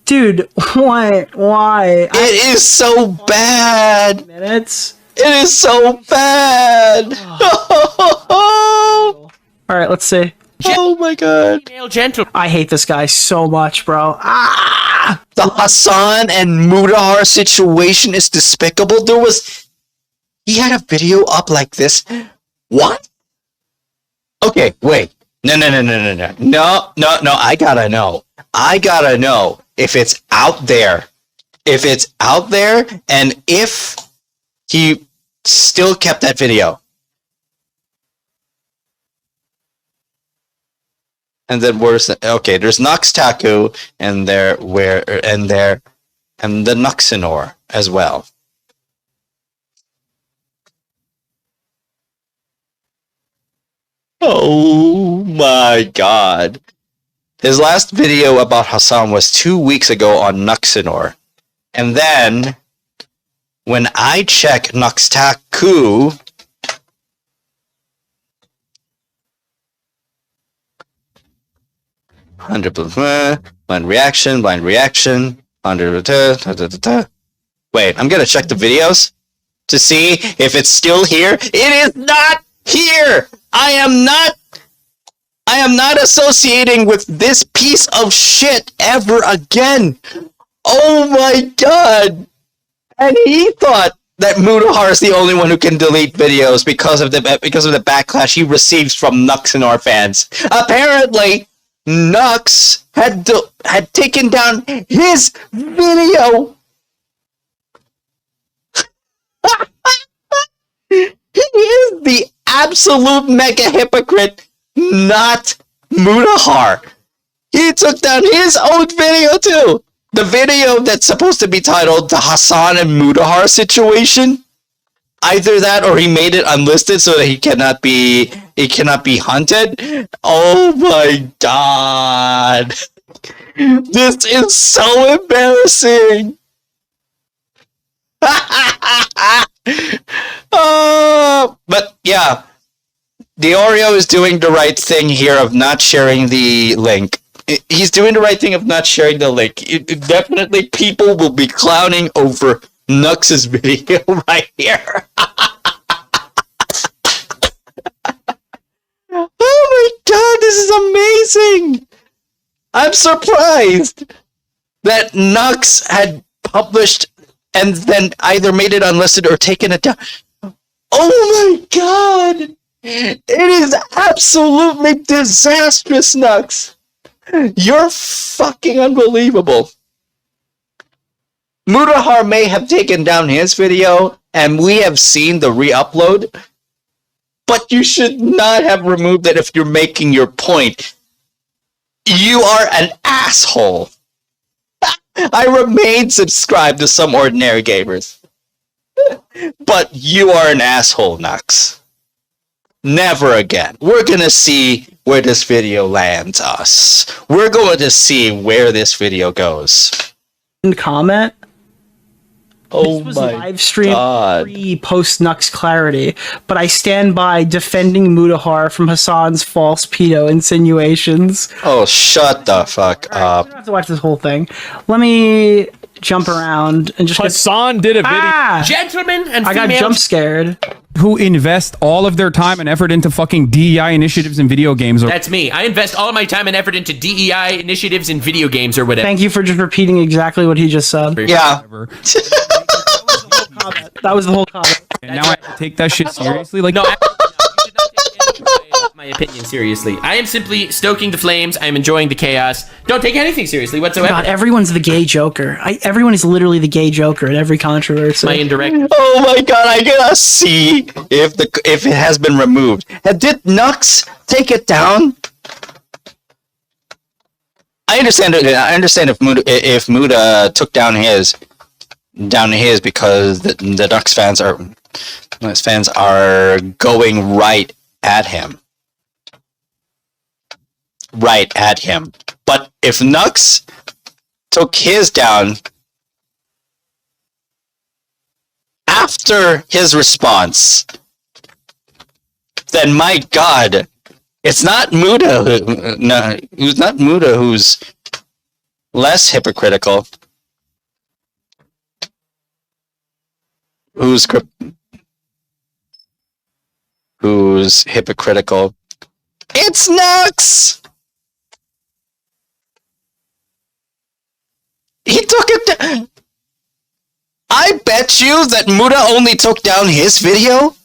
Dude, what? Why? It is so bad. Minutes? It is so bad. Alright, let's see. Oh my god. I hate this guy so much, bro. Ah! The Hassan and Muta-Har situation is despicable. He had a video up like this. What? Okay, wait. No. I gotta know if it's out there. If it's out there, and if he still kept that video. And then there's Nux Taku and the Nuxinor as well. Oh my god. His last video about Hassan was 2 weeks ago on Nuxinor. And then when I check Nux Taku, blind reaction. Wait, I'm gonna check the videos to see if it's still here. It is not here. I am not associating with this piece of shit ever again. Oh my god. And he thought that Muta-Har is the only one who can delete videos because of the backlash he receives from Nuxinor fans. Apparently, Nux had taken down his video. He is the absolute mega hypocrite, not Muta-Har. He took down his own video too. The video that's supposed to be titled "The Hassan and Muta-Har Situation." Either that or he made it unlisted so that he cannot be hunted. Oh my god. This is so embarrassing. But yeah, the Oreo is doing the right thing here of not sharing the link. He's doing the right thing of not sharing the link. Definitely people will be clowning over Nux's video right here. Oh my god, this is amazing! I'm surprised that Nux had published and then either made it unlisted or taken it down. Oh my god! It is absolutely disastrous, Nux! You're fucking unbelievable. Muta-Nux may have taken down his video, and we have seen the re-upload, but you should not have removed it if you're making your point. You are an asshole. I remain subscribed to some ordinary gamers. But you are an asshole, Nux. Never again. We're gonna see where this video lands us. We're going to see where this video goes. Comment. Oh this was my live stream god. Pre-post Nux clarity, but I stand by defending Muta-Nux from Hassan's false pedo insinuations. Oh, shut the fuck All right, up. you don't have to watch this whole thing. Let me jump around and just Hassan did a video. Gentlemen and I females. got jump scared. Who invest all of their time and effort into fucking DEI initiatives in video games. That's me. I invest all of my time and effort into DEI initiatives in video games or whatever. Thank you for just repeating exactly what he just said. Yeah. That was the whole comment. And now I have to take that shit seriously. Like, No, actually, no, you should not take my opinion seriously. I am simply stoking the flames. I am enjoying the chaos. Don't take anything seriously whatsoever. God, everyone's the gay Joker. Everyone is literally the gay Joker in every controversy. My indirect. Oh my god, I gotta see if it has been removed. Did Nux take it down? I understand if Muta took down his because the Nux fans are going right at him. Right at him. But if Nux took his down after his response, then my god, it's not Muta who's not Muta who's less hypocritical. Who's hypocritical? It's Nux! He took it down. I bet you that Muta only took down his video.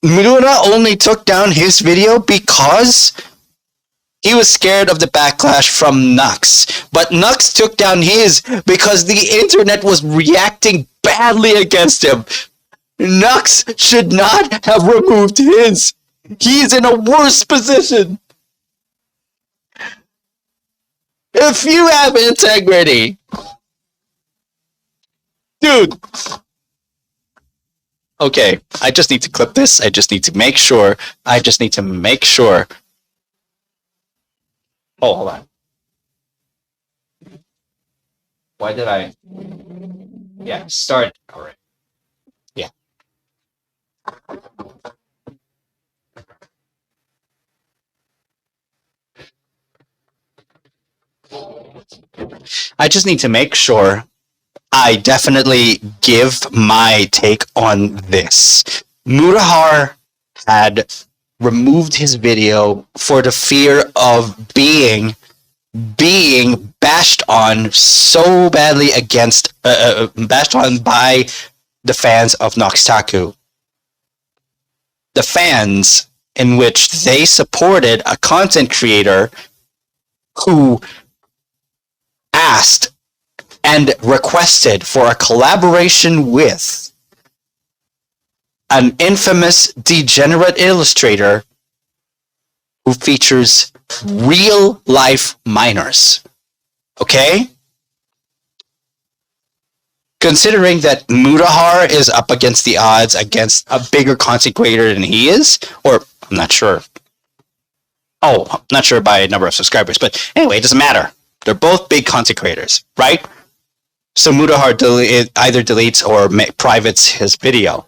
Muta only took down his video because he was scared of the backlash from Nux. But Nux took down his because the internet was reacting badly against him. Nux should not have removed his. He's in a worse position. If you have integrity, dude. Okay, I just need to clip this. I just need to make sure. Oh, hold on. Why did I? Yeah, start. All right. Yeah. I just need to make sure I definitely give my take on this. Muta-Nux had removed his video for the fear of being bashed on so badly bashed on by the fans of Noxtaku. The fans in which they supported a content creator who asked and requested for a collaboration with an infamous degenerate illustrator who features real life minors. Okay? considering that Muta-Har is up against the odds against a bigger content creator than he is, or I'm not sure. Oh, I'm not sure by number of subscribers, but anyway, it doesn't matter. They're both big content creators, right? So Muta-Har either deletes or privates his video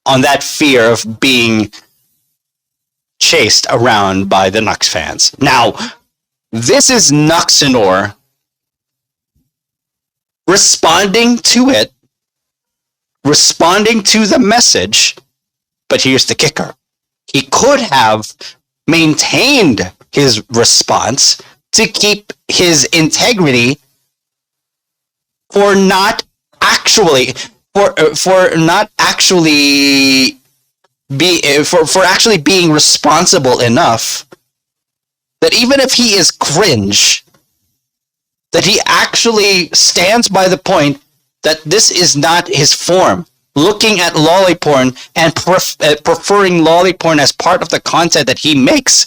on that fear of being chased around by the Nux fans. Now, this is Nuxanor responding to it, responding to the message, but here's the kicker. He could have maintained his response to keep his integrity for not actually being responsible enough that even if he is cringe, that he actually stands by the point that this is not his form. Looking at lolly porn and preferring lolly porn as part of the content that he makes,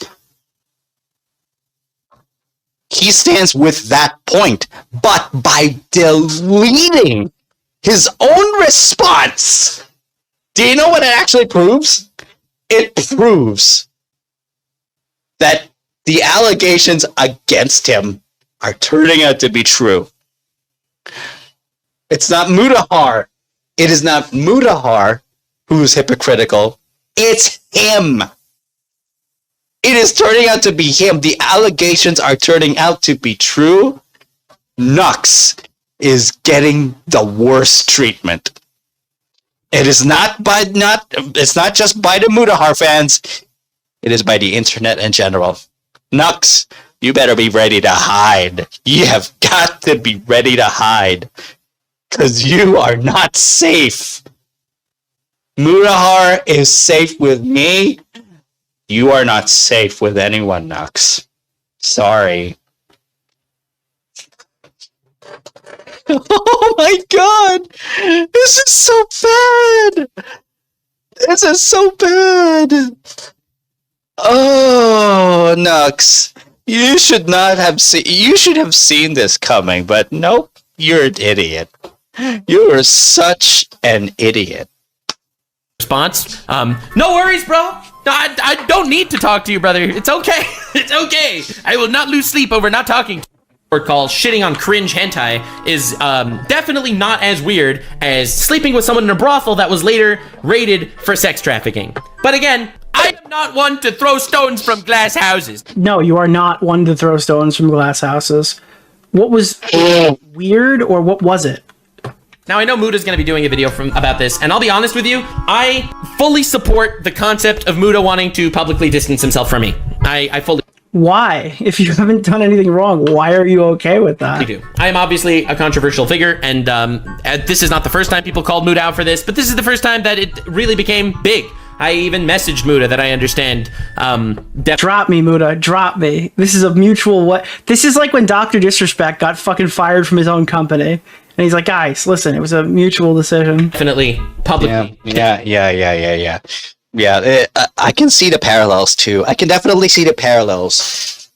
he stands with that point. But by deleting his own response, do you know what it actually proves? It proves that the allegations against him are turning out to be true. It's not Muta-Har. It is not Muta-Har who's hypocritical. It's him. It is turning out to be him. The allegations are turning out to be true. Nux is getting the worst treatment. It is it's not just by the Muta-Har fans. It is by the internet in general. Nux, you better be ready to hide. You have got to be ready to hide. Because you are not safe. Muta-Har is safe with me. You are not safe with anyone, Nux. Sorry. Oh my god! This is so bad! This is so bad! Oh, Nux. You should not have seen. You should have seen this coming, but nope. You're an idiot. You are such an idiot. Response. No worries, bro. I don't need to talk to you, brother. It's okay. It's okay. I will not lose sleep over not talking. Call shitting on cringe hentai is definitely not as weird as sleeping with someone in a brothel that was later raided for sex trafficking. But again, I am not one to throw stones from glass houses. No, you are not one to throw stones from glass houses. What was weird, or what was it? Now, I know Muda's going to be doing a video about this, and I'll be honest with you, I fully support the concept of Muta wanting to publicly distance himself from me. I fully... Why? If you haven't done anything wrong, why are you okay with that? I do. I am obviously a controversial figure, and this is not the first time people called Muta out for this, but this is the first time that it really became big. I even messaged Muta that I understand. Drop me, Muta. Drop me. This is a mutual what? This is like when Dr. Disrespect got fucking fired from his own company. And he's like, guys, listen, it was a mutual decision. Definitely, publicly. Yeah. I can see the parallels too. I can definitely see the parallels.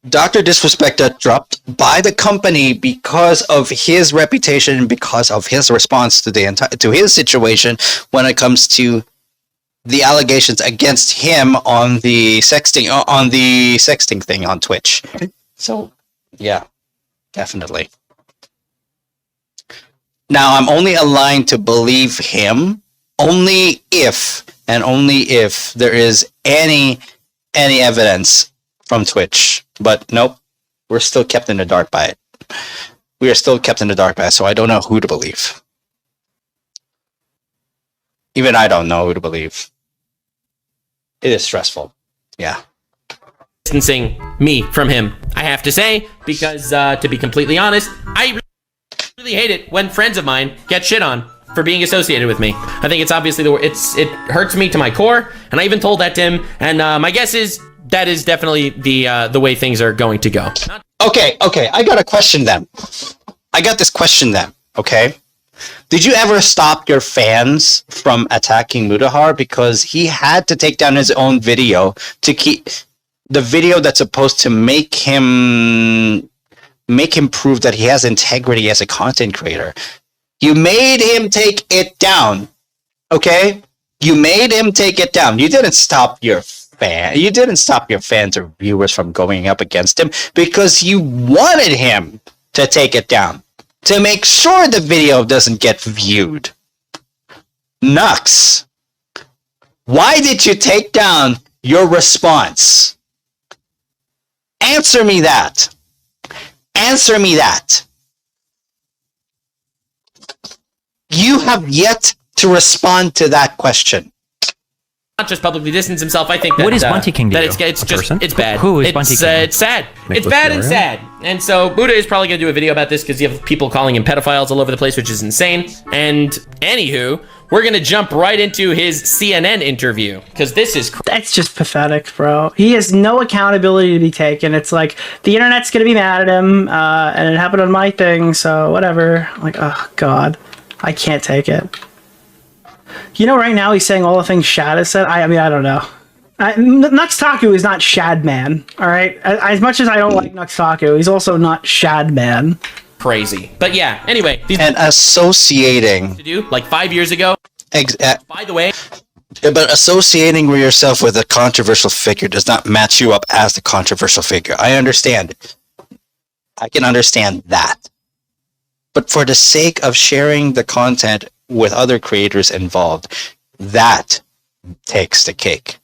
Dr. Disrespect got dropped by the company because of his reputation, because of his response to his situation when it comes to the allegations against him on the sexting thing on Twitch. So, yeah, definitely. Now, I'm only aligned to believe him only if there is any evidence from Twitch. But nope, we're still kept in the dark by it. We are still kept in the dark by it, so I don't know who to believe. Even I don't know who to believe. It is stressful. Yeah. Distancing me from him, I have to say, because to be completely honest, I really hate it when friends of mine get shit on for being associated with me. I think it's obviously it hurts me to my core, and I even told that to him. And my guess is that is definitely the way things are going to go. Okay. I got a question then. I got this question then. Okay. Did you ever stop your fans from attacking Muta-Har because he had to take down his own video to keep the video that's supposed to make him prove that he has integrity as a content creator? You made him take it down. Okay? You made him take it down. You didn't stop your fans or viewers from going up against him because you wanted him to take it down. To make sure the video doesn't get viewed. Nux, why did you take down your response? Answer me that. Answer me that. You have yet to respond to that question. Not just publicly distance himself. I think that what is Bunty King to that you? it's bad. Who is Bunty King? It's sad. It's bad and sad. And so Muta is probably going to do a video about this because you have people calling him pedophiles all over the place, which is insane. And anywho, we're going to jump right into his CNN interview because this is that's just pathetic, bro. He has no accountability to be taken. It's like the internet's going to be mad at him, and it happened on my thing, so whatever. Like, oh god, I can't take it. You know, right now he's saying all the things Shad has said. I mean, I don't know. Nux is not Shad Man, all right? As much as I don't like Nux, he's also not Shad Man. Crazy. But yeah, anyway. And associating... To do, like 5 years ago. By the way... But associating yourself with a controversial figure does not match you up as the controversial figure. I understand. I can understand that. But for the sake of sharing the content with other creators involved, that takes the cake.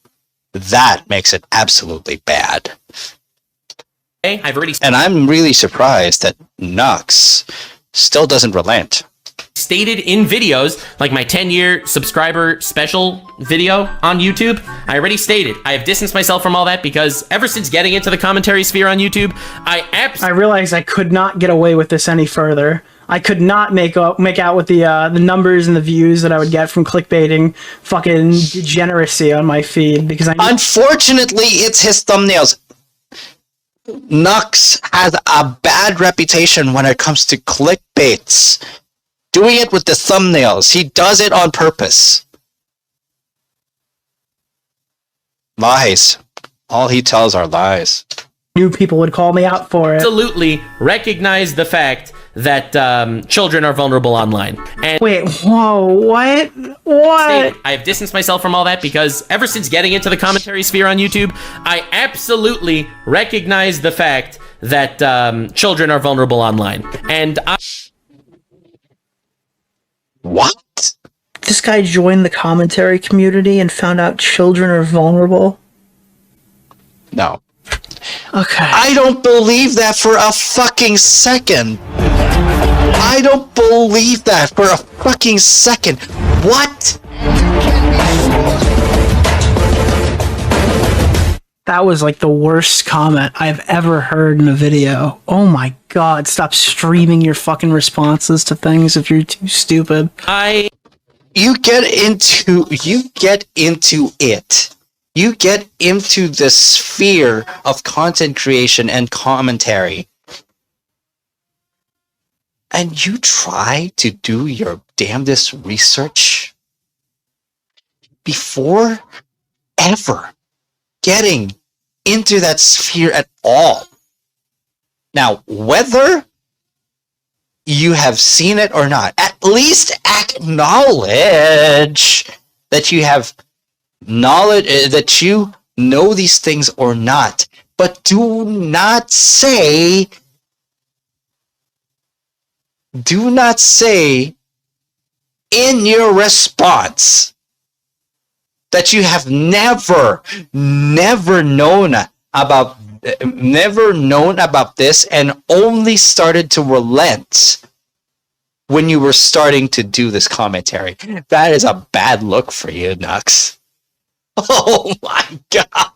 That makes it absolutely bad. Hey, I've already and I'm really surprised that Nux still doesn't relent. Stated in videos, like my 10-year subscriber special video on YouTube, I already stated, I have distanced myself from all that because ever since getting into the commentary sphere on YouTube, I realized I could not get away with this any further. I could not make out with the numbers and the views that I would get from clickbaiting fucking degeneracy on my feed because unfortunately, it's his thumbnails. Nux has a bad reputation when it comes to clickbaits. Doing it with the thumbnails. He does it on purpose. Lies. All he tells are lies. New people would call me out for it. Absolutely recognize the fact that children are vulnerable online. And wait, whoa, what? What? I have distanced myself from all that because ever since getting into the commentary sphere on YouTube, I absolutely recognize the fact that children are vulnerable online. And What? This guy joined the commentary community and found out children are vulnerable? No. Okay. I don't believe that for a fucking second. I don't believe that for a fucking second. What? That was like the worst comment I've ever heard in a video. Oh my god, stop streaming your fucking responses to things if you're too stupid. You get into it. You get into the sphere of content creation and commentary. And you try to do your damnedest research before ever getting into that sphere at all. Now, whether you have seen it or not, at least acknowledge that you have knowledge, that you know these things or not. But do not say in your response that you have never known about this and only started to relent when you were starting to do this commentary. That is a bad look for you, Nux. Oh my god.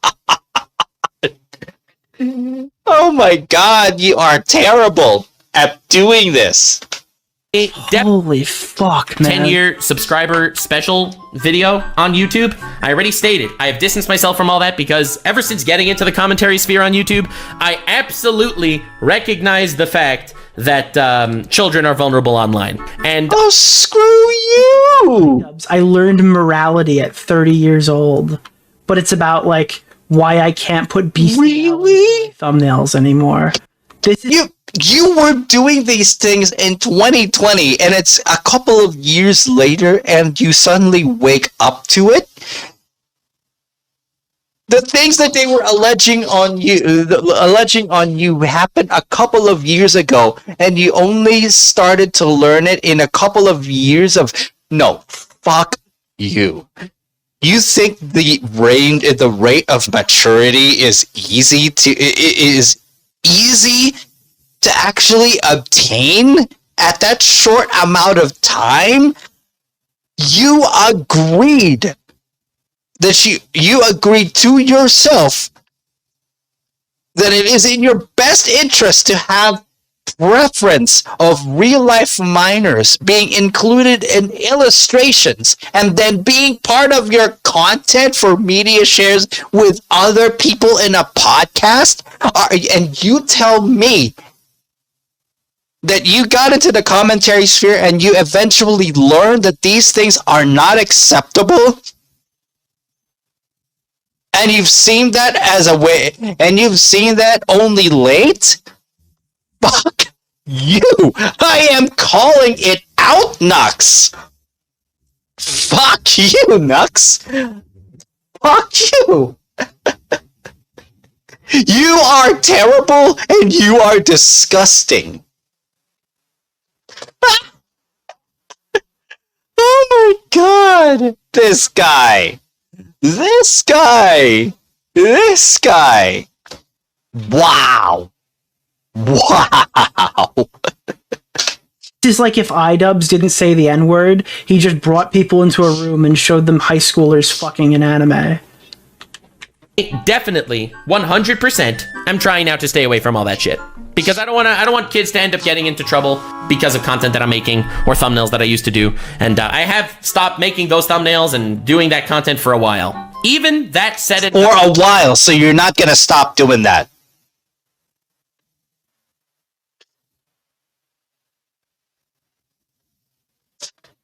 Oh my god, you are terrible at doing this. Holy fuck, man. 10-year subscriber special video on YouTube. I already stated, I have distanced myself from all that because ever since getting into the commentary sphere on YouTube, I absolutely recognize the fact that children are vulnerable online. And oh, screw you! I learned morality at 30 years old, but it's about like why I can't put beast thumbnails anymore. This is You were doing these things in 2020, and it's a couple of years later, and you suddenly wake up to it. The things that they were alleging on you happened a couple of years ago, and you only started to learn it in a couple of years of no. Fuck you. You think the rate of maturity is easy to actually obtain at that short amount of time? You agreed that you agreed to yourself that it is in your best interest to have preference of real life minors being included in illustrations and then being part of your content for media shares with other people in a podcast. And you tell me that you got into the commentary sphere and you eventually learned that these things are not acceptable? And you've seen that as a way, and you've seen that only late? Fuck you! I am calling it out, Nux! Fuck you, Nux! Fuck you! You are terrible and you are disgusting. Oh my god! This guy! This guy! This guy! Wow! Wow! It's like if iDubbbz didn't say the N-word, he just brought people into a room and showed them high schoolers fucking an anime. Definitely, 100%, I'm trying now to stay away from all that shit. Because I don't want kids to end up getting into trouble because of content that I'm making or thumbnails that I used to do. And I have stopped making those thumbnails and doing that content for a while. Even that said it... For a while, so you're not gonna stop doing that.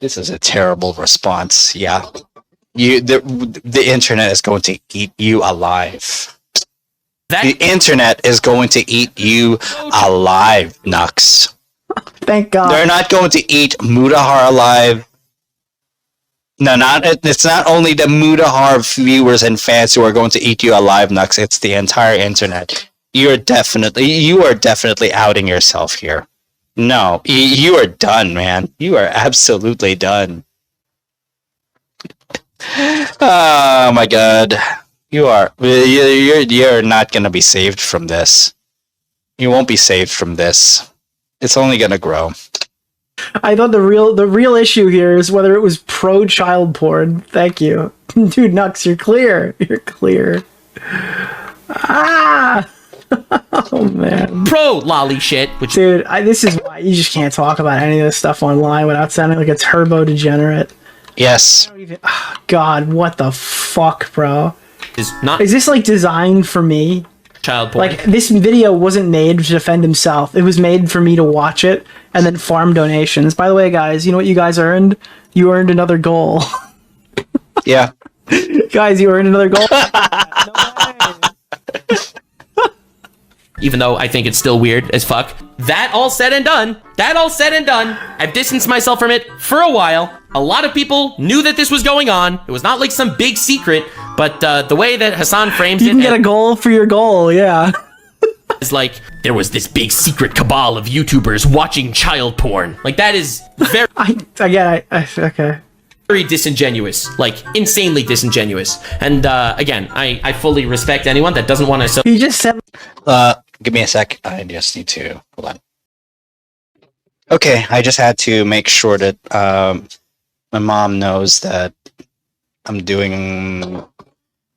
This is a terrible response, yeah. The internet is going to eat you alive. The internet is going to eat you alive, Nux. Thank God. They're not going to eat Muta-Har alive. No, it's not only the Muta-Har viewers and fans who are going to eat you alive, Nux. It's the entire internet. You are definitely outing yourself here. No, you are done, man. You are absolutely done. Oh my god. You're not gonna be saved from this. You won't be saved from this. It's only gonna grow. I thought the real issue here is whether it was pro child porn. Thank you. Dude, Nux, you're clear. You're clear. Ah! Oh man. Pro lolly shit. Which dude, this is why you just can't talk about any of this stuff online without sounding like a turbo degenerate. Yes. God, what the fuck, bro? Is this like designed for me? Child porn. Like, this video wasn't made to defend himself. It was made for me to watch it and then farm donations. By the way, guys, you know what you guys earned? You earned another goal. Yeah. Guys, you earned another goal. Even though I think it's still weird as fuck. That all said and done, I've distanced myself from it for a while. A lot of people knew that this was going on. It was not like some big secret, but the way that Hassan frames it... You can get a goal for your goal, yeah. It's like, there was this big secret cabal of YouTubers watching child porn. Like, that is very... okay. Very disingenuous, like insanely disingenuous. And again, I fully respect anyone that doesn't want to... You just said... Give me a sec. I just need to... Hold on. Okay, I just had to make sure that my mom knows that I'm doing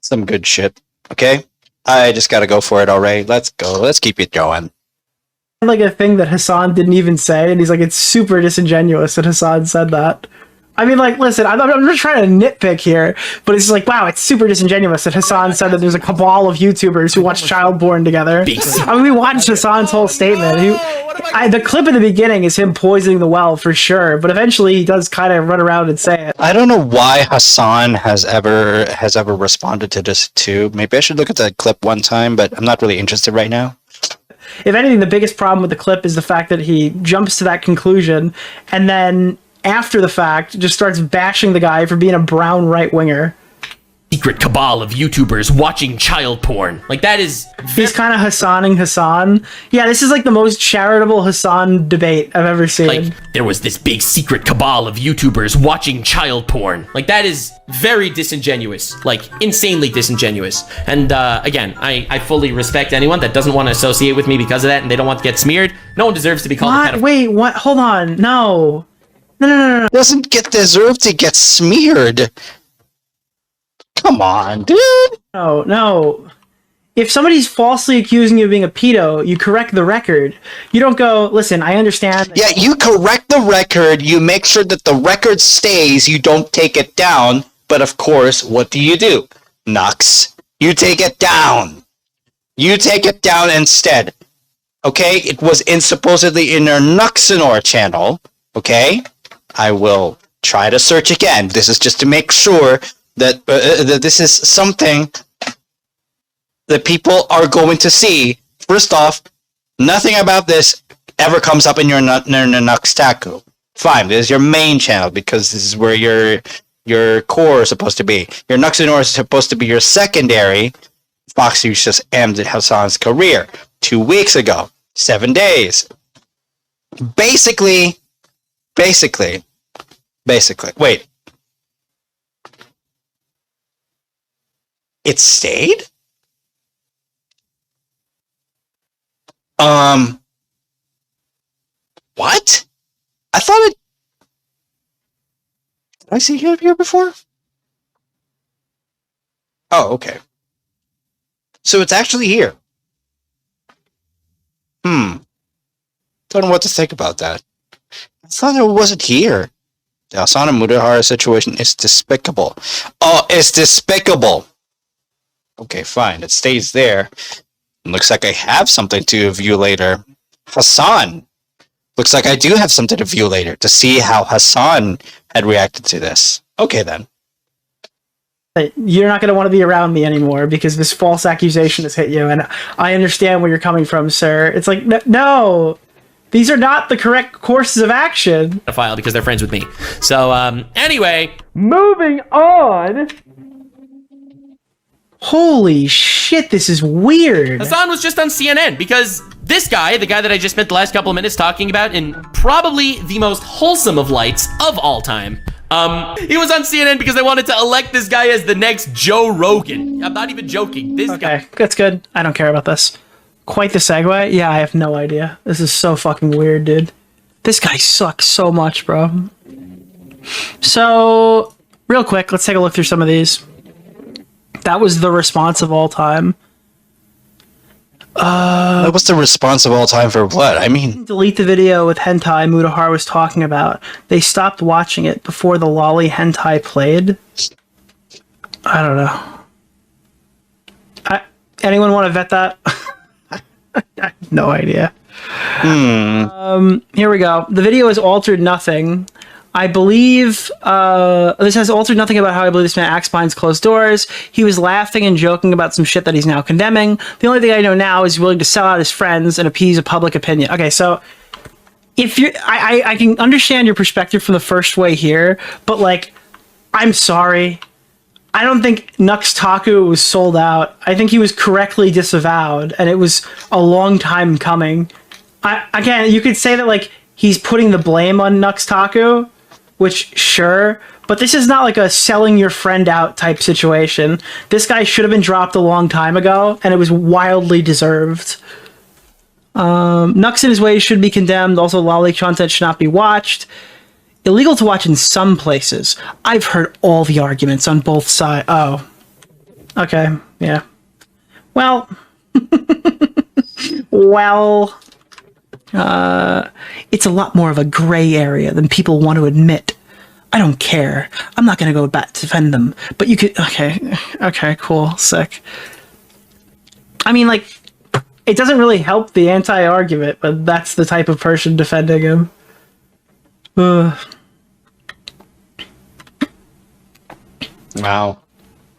some good shit. Okay? I just gotta go for it already. Let's go. Let's keep it going. Like a thing that Hassan didn't even say, and he's like, it's super disingenuous that Hassan said that. I mean, like, listen, I'm just trying to nitpick here, but it's just like, wow, it's super disingenuous that Hassan said that there's a cabal of YouTubers who watch child porn together. I mean, we watched Hassan's whole statement. The clip in the beginning is him poisoning the well for sure, but eventually he does kind of run around and say it. I don't know why Hassan has ever responded to this too. Maybe I should look at that clip one time, but I'm not really interested right now. If anything, the biggest problem with the clip is the fact that he jumps to that conclusion and then after the fact just starts bashing the guy for being a brown right-winger. Secret cabal of YouTubers watching child porn. Like, that is... He's kind of Hassaning Hassan. Yeah, this is like the most charitable Hassan debate I've ever seen. Like, there was this big secret cabal of YouTubers watching child porn. Like, that is very disingenuous. Like, insanely disingenuous. And, again, I fully respect anyone that doesn't want to associate with me because of that and they don't want to get smeared. No one deserves to be called a pedophile. Wait, what? Hold on. No. No. Doesn't deserve to get smeared. Come on, dude. No. If somebody's falsely accusing you of being a pedo, you correct the record. You don't go, listen, I understand. Yeah, you correct the record. You make sure that the record stays. You don't take it down. But of course, what do? Nux. You take it down. You take it down instead. Okay? It was supposedly in your Nuxinor channel. Okay? I will try to search again. This is just to make sure that this is something that people are going to see. First off, nothing about this ever comes up in your Nux Taku. Fine, this is your main channel because this is where your core is supposed to be. Your Nuxinor is supposed to be your secondary. Foxy just ended Hassan's career 2 weeks ago. 7 days. Basically, wait. It stayed? What? I thought it... Did I see it here before? Oh, okay. So it's actually here. Don't know what to think about that. I thought it wasn't here. The Asana Muta-Nux situation is despicable. Oh, it's despicable! Okay, fine. It stays there. Looks like I have something to view later. Hassan! Looks like I do have something to view later to see how Hassan had reacted to this. Okay, then. You're not going to want to be around me anymore because this false accusation has hit you, and I understand where you're coming from, sir. It's like, no! These are not the correct courses of action. Pedophile because they're friends with me. So, anyway. Moving on! Holy shit, this is weird. Hassan was just on CNN because this guy, the guy that I just spent the last couple of minutes talking about in probably the most wholesome of lights of all time, he was on CNN because they wanted to elect this guy as the next Joe Rogan. I'm not even joking. This guy. Okay, that's good. I don't care about this. Quite the segue. Yeah, I have no idea. This is so fucking weird, dude. This guy sucks so much, bro. So, real quick, let's take a look through some of these. That was the response of all time. What's the response of all time for what? I mean... Delete the video with hentai Muta-Nux was talking about. They stopped watching it before the lolly hentai played. I don't know. Anyone want to vet that? I have no idea. Here we go. The video has altered nothing. I believe this has altered nothing about how I believe this man acts behind closed doors. He was laughing and joking about some shit that he's now condemning. The only thing I know now is he's willing to sell out his friends and appease a public opinion. Okay, so if you, I can understand your perspective from the first way here, but like, I'm sorry. I don't think Nux Taku was sold out. I think he was correctly disavowed, and it was a long time coming. Again, you could say that like he's putting the blame on Nux Taku, which, sure, but this is not like a selling your friend out type situation. This guy should have been dropped a long time ago, and it was wildly deserved. Nux in his ways should be condemned. Also, lolly content should not be watched. Illegal to watch in some places. I've heard all the arguments on both sides. Oh. Okay, yeah. Well. It's a lot more of a gray area than people want to admit. I don't care. I'm not going to go back to defend them. But you could... Okay, cool. Sick. I mean, like, it doesn't really help the anti-argument, but that's the type of person defending him. Wow.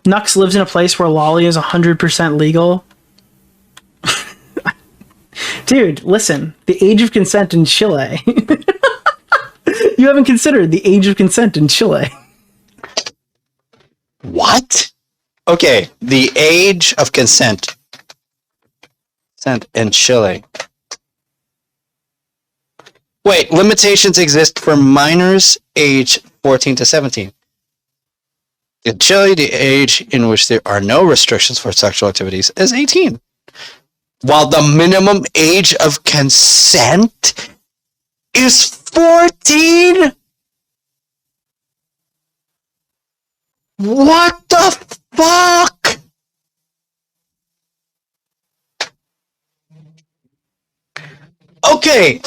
Nux lives in a place where lolly is 100% legal. Dude, listen. The age of consent in Chile. You haven't considered the age of consent in Chile. What? Okay, the age of consent in Chile. Wait, limitations exist for minors age 14 to 17. In Chile, the age in which there are no restrictions for sexual activities is 18. While the minimum age of consent is 14? What the fuck? Okay.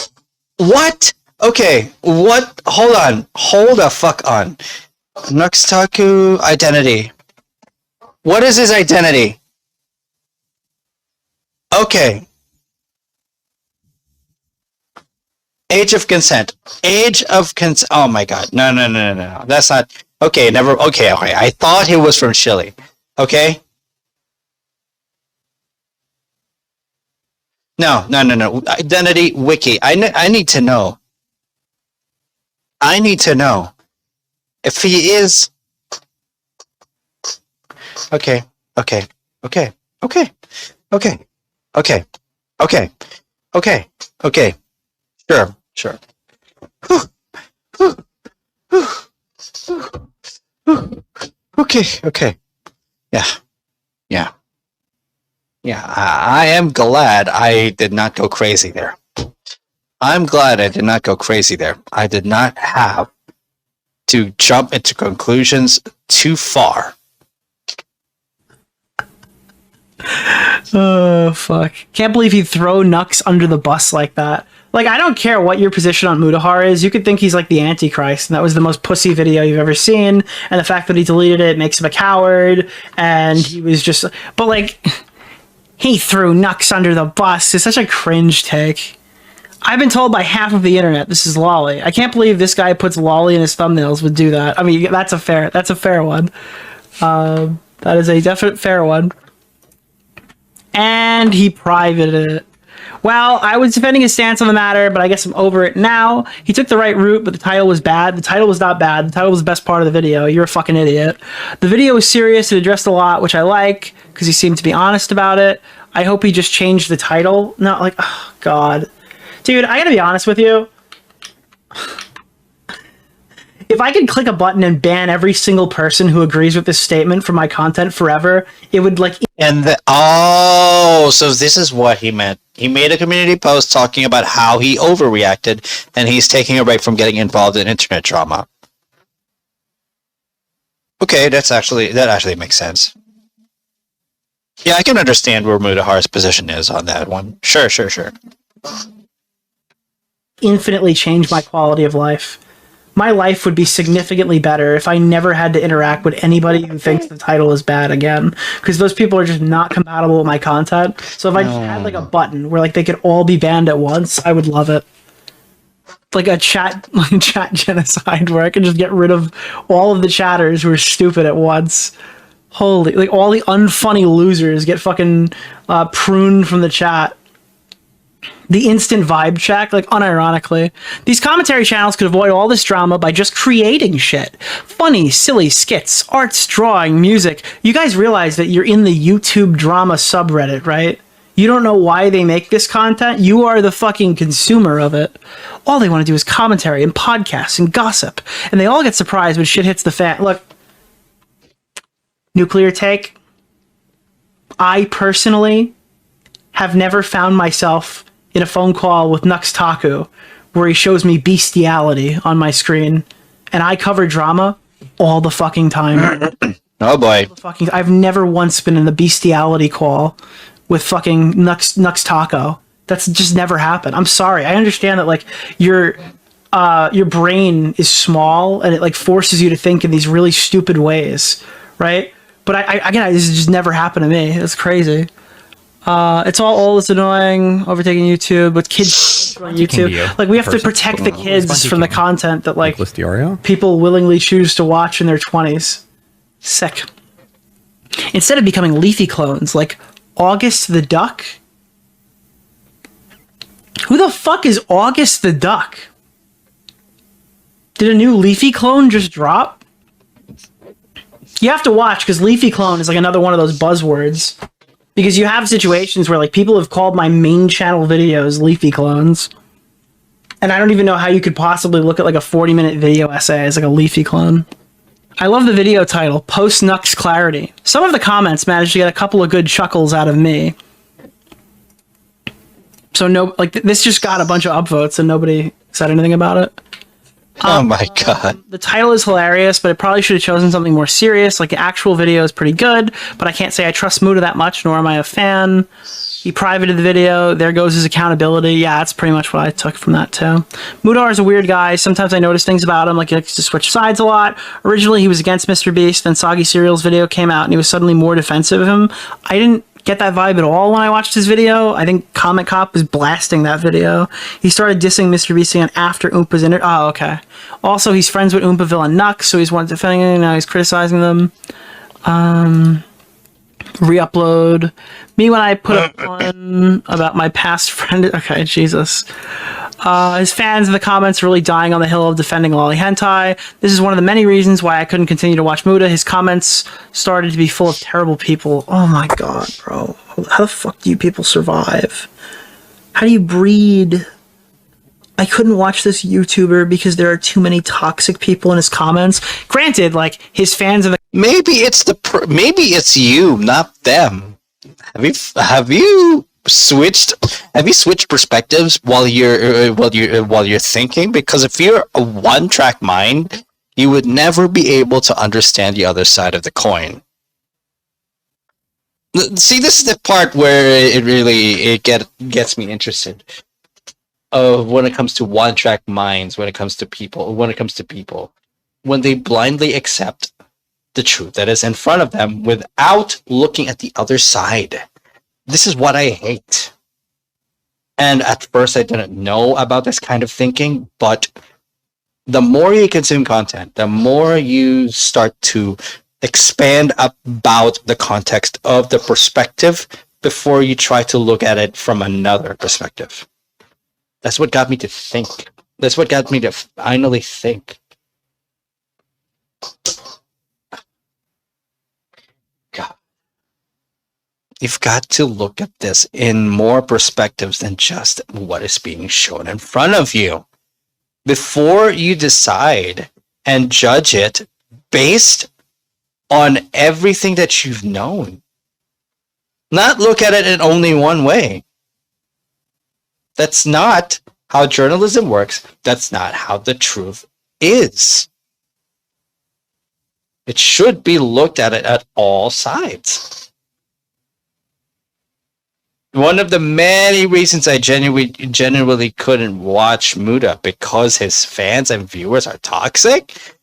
What? Okay. What? Hold on. Hold the fuck on. Nuxtaku identity. What is his identity? Okay. Age of consent. Age of consent. Oh my god. No. That's not. Okay, never. Okay. I thought he was from Chile. Okay? No. Identity wiki. I need to know. I need to know. If he is... Okay. Sure. Okay. Yeah, I am glad I did not go crazy there. I'm glad I did not go crazy there. I did not have to jump into conclusions too far. Oh, fuck. Can't believe he'd throw Nux under the bus like that. Like, I don't care what your position on Muta-Har is. You could think he's like the Antichrist, and that was the most pussy video you've ever seen, and the fact that he deleted it makes him a coward, and he was just... But, like, he threw Nux under the bus. It's such a cringe take. I've been told by half of the internet this is Lolly. I can't believe this guy puts Lolly in his thumbnails would do that. I mean, that's a fair one. That is a definite fair one. And he privated it. Well, I was defending his stance on the matter, but I guess I'm over it now. He took the right route, but the title was bad. The title was not bad. The title was the best part of the video. You're a fucking idiot. The video was serious. It addressed a lot, which I like, because he seemed to be honest about it. I hope he just changed the title. Not like, oh, God. Dude, I gotta be honest with you. If I could click a button and ban every single person who agrees with this statement from my content forever, it would like... So this is what he meant. He made a community post talking about how he overreacted, and he's taking a break from getting involved in internet drama. Okay, that actually makes sense. Yeah, I can understand where Muta-Har's position is on that one. Sure. Infinitely change my quality of life. My life would be significantly better if I never had to interact with anybody who thinks the title is bad again, because those people are just not compatible with my content. So if I just had like a button where like they could all be banned at once, I would love it. Like a chat genocide where I could just get rid of all of the chatters who are stupid at once. Holy, like all the unfunny losers get fucking pruned from the chat. The instant vibe check, like unironically. These commentary channels could avoid all this drama by just creating shit. Funny, silly skits, arts, drawing, music. You guys realize that you're in the YouTube drama subreddit, right? You don't know why they make this content. You are the fucking consumer of it. All they want to do is commentary and podcasts and gossip. And they all get surprised when shit hits the fan. Look, nuclear take. I personally have never found myself in a phone call with Nuxtaku where he shows me bestiality on my screen, and I cover drama all the fucking time. Oh boy. I've never once been in a bestiality call with fucking Nuxtaku. That's just never happened. I'm sorry. I understand that like your brain is small and it like forces you to think in these really stupid ways, right? But I this has just never happened to me. It's crazy. It's all this annoying, overtaking YouTube with kids on YouTube. Like we have to protect the kids from the content that like people willingly choose to watch in their 20s. Sick. Instead of becoming leafy clones like August the Duck. Who the fuck is August the Duck? Did a new Leafy clone just drop? You have to watch, because Leafy clone is like another one of those buzzwords. Because you have situations where like people have called my main channel videos Leafy clones. And I don't even know how you could possibly look at like a 40-minute video essay as like a Leafy clone. I love the video title, Post-Nux Clarity. Some of the comments managed to get a couple of good chuckles out of me. So no, like this just got a bunch of upvotes and nobody said anything about it. Oh my god. The title is hilarious, but it probably should have chosen something more serious. Like the actual video is pretty good, but I can't say I trust Muta that much, nor am I a fan. He privated the video. There goes his accountability. Yeah, that's pretty much what I took from that too. Muta is a weird guy. Sometimes I notice things about him, like he likes to switch sides a lot. Originally, he was against Mr. Beast, then Soggy Cereal's video came out, and he was suddenly more defensive of him. I didn't get that vibe at all when I watched his video. I think Comic Cop was blasting that video. He started dissing Mr. Beast again after Oompa's in it. Oh, okay. Also, he's friends with Oompa villain Nux, so he's one defending him, now he's criticizing them. Re-upload. Me when I put up one about my past friend. Okay, Jesus. His fans in the comments are really dying on the hill of defending lolly hentai. This is one of the many reasons why I couldn't continue to watch Muta. His comments started to be full of terrible people. Oh my god, bro. How the fuck do you people survive? How do you breed? I couldn't watch this YouTuber because there are too many toxic people in his comments. Granted, like, his fans are the... Maybe it's you, not them. Have you switched perspectives while you're thinking? Because if you're a one-track mind, you would never be able to understand the other side of the coin. See, this is the part where it gets me interested. When it comes to one-track minds, when it comes to people, when they blindly accept the truth that is in front of them without looking at the other side. This is what I hate. And at first I didn't know about this kind of thinking, but the more you consume content, the more you start to expand about the context of the perspective before you try to look at it from another perspective. That's what got me to think. That's what got me to finally think. God. You've got to look at this in more perspectives than just what is being shown in front of you before you decide and judge it based on everything that you've known. Not look at it in only one way. That's not how journalism works. That's not how the truth is. It should be looked at it at all sides. One of the many reasons I genuinely couldn't watch Muta because his fans and viewers are toxic?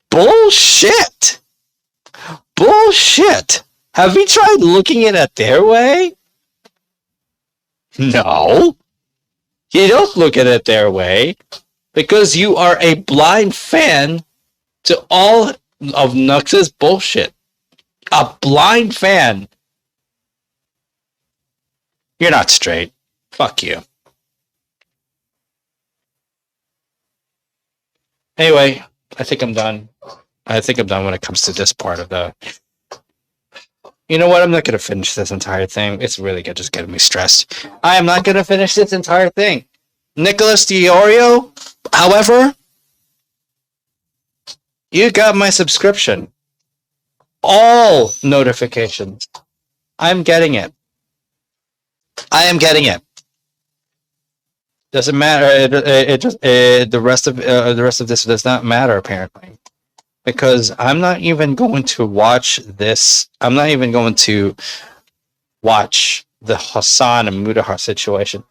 Bullshit! Bullshit! Have you tried looking at it their way? No. You don't look at it their way because you are a blind fan to all of Nux's bullshit. A blind fan. You're not straight. Fuck you. Anyway, I think I'm done. I think I'm done when it comes to this part of the... You know what? I'm not going to finish this entire thing. It's really just getting me stressed. I am not going to finish this entire thing. Nicholas Diorio, however, you got my subscription. All notifications. I'm getting it. I am getting it. Doesn't matter. The rest of this does not matter apparently, because I'm not even going to watch this. I'm not even going to watch the Hassan and Muta situation.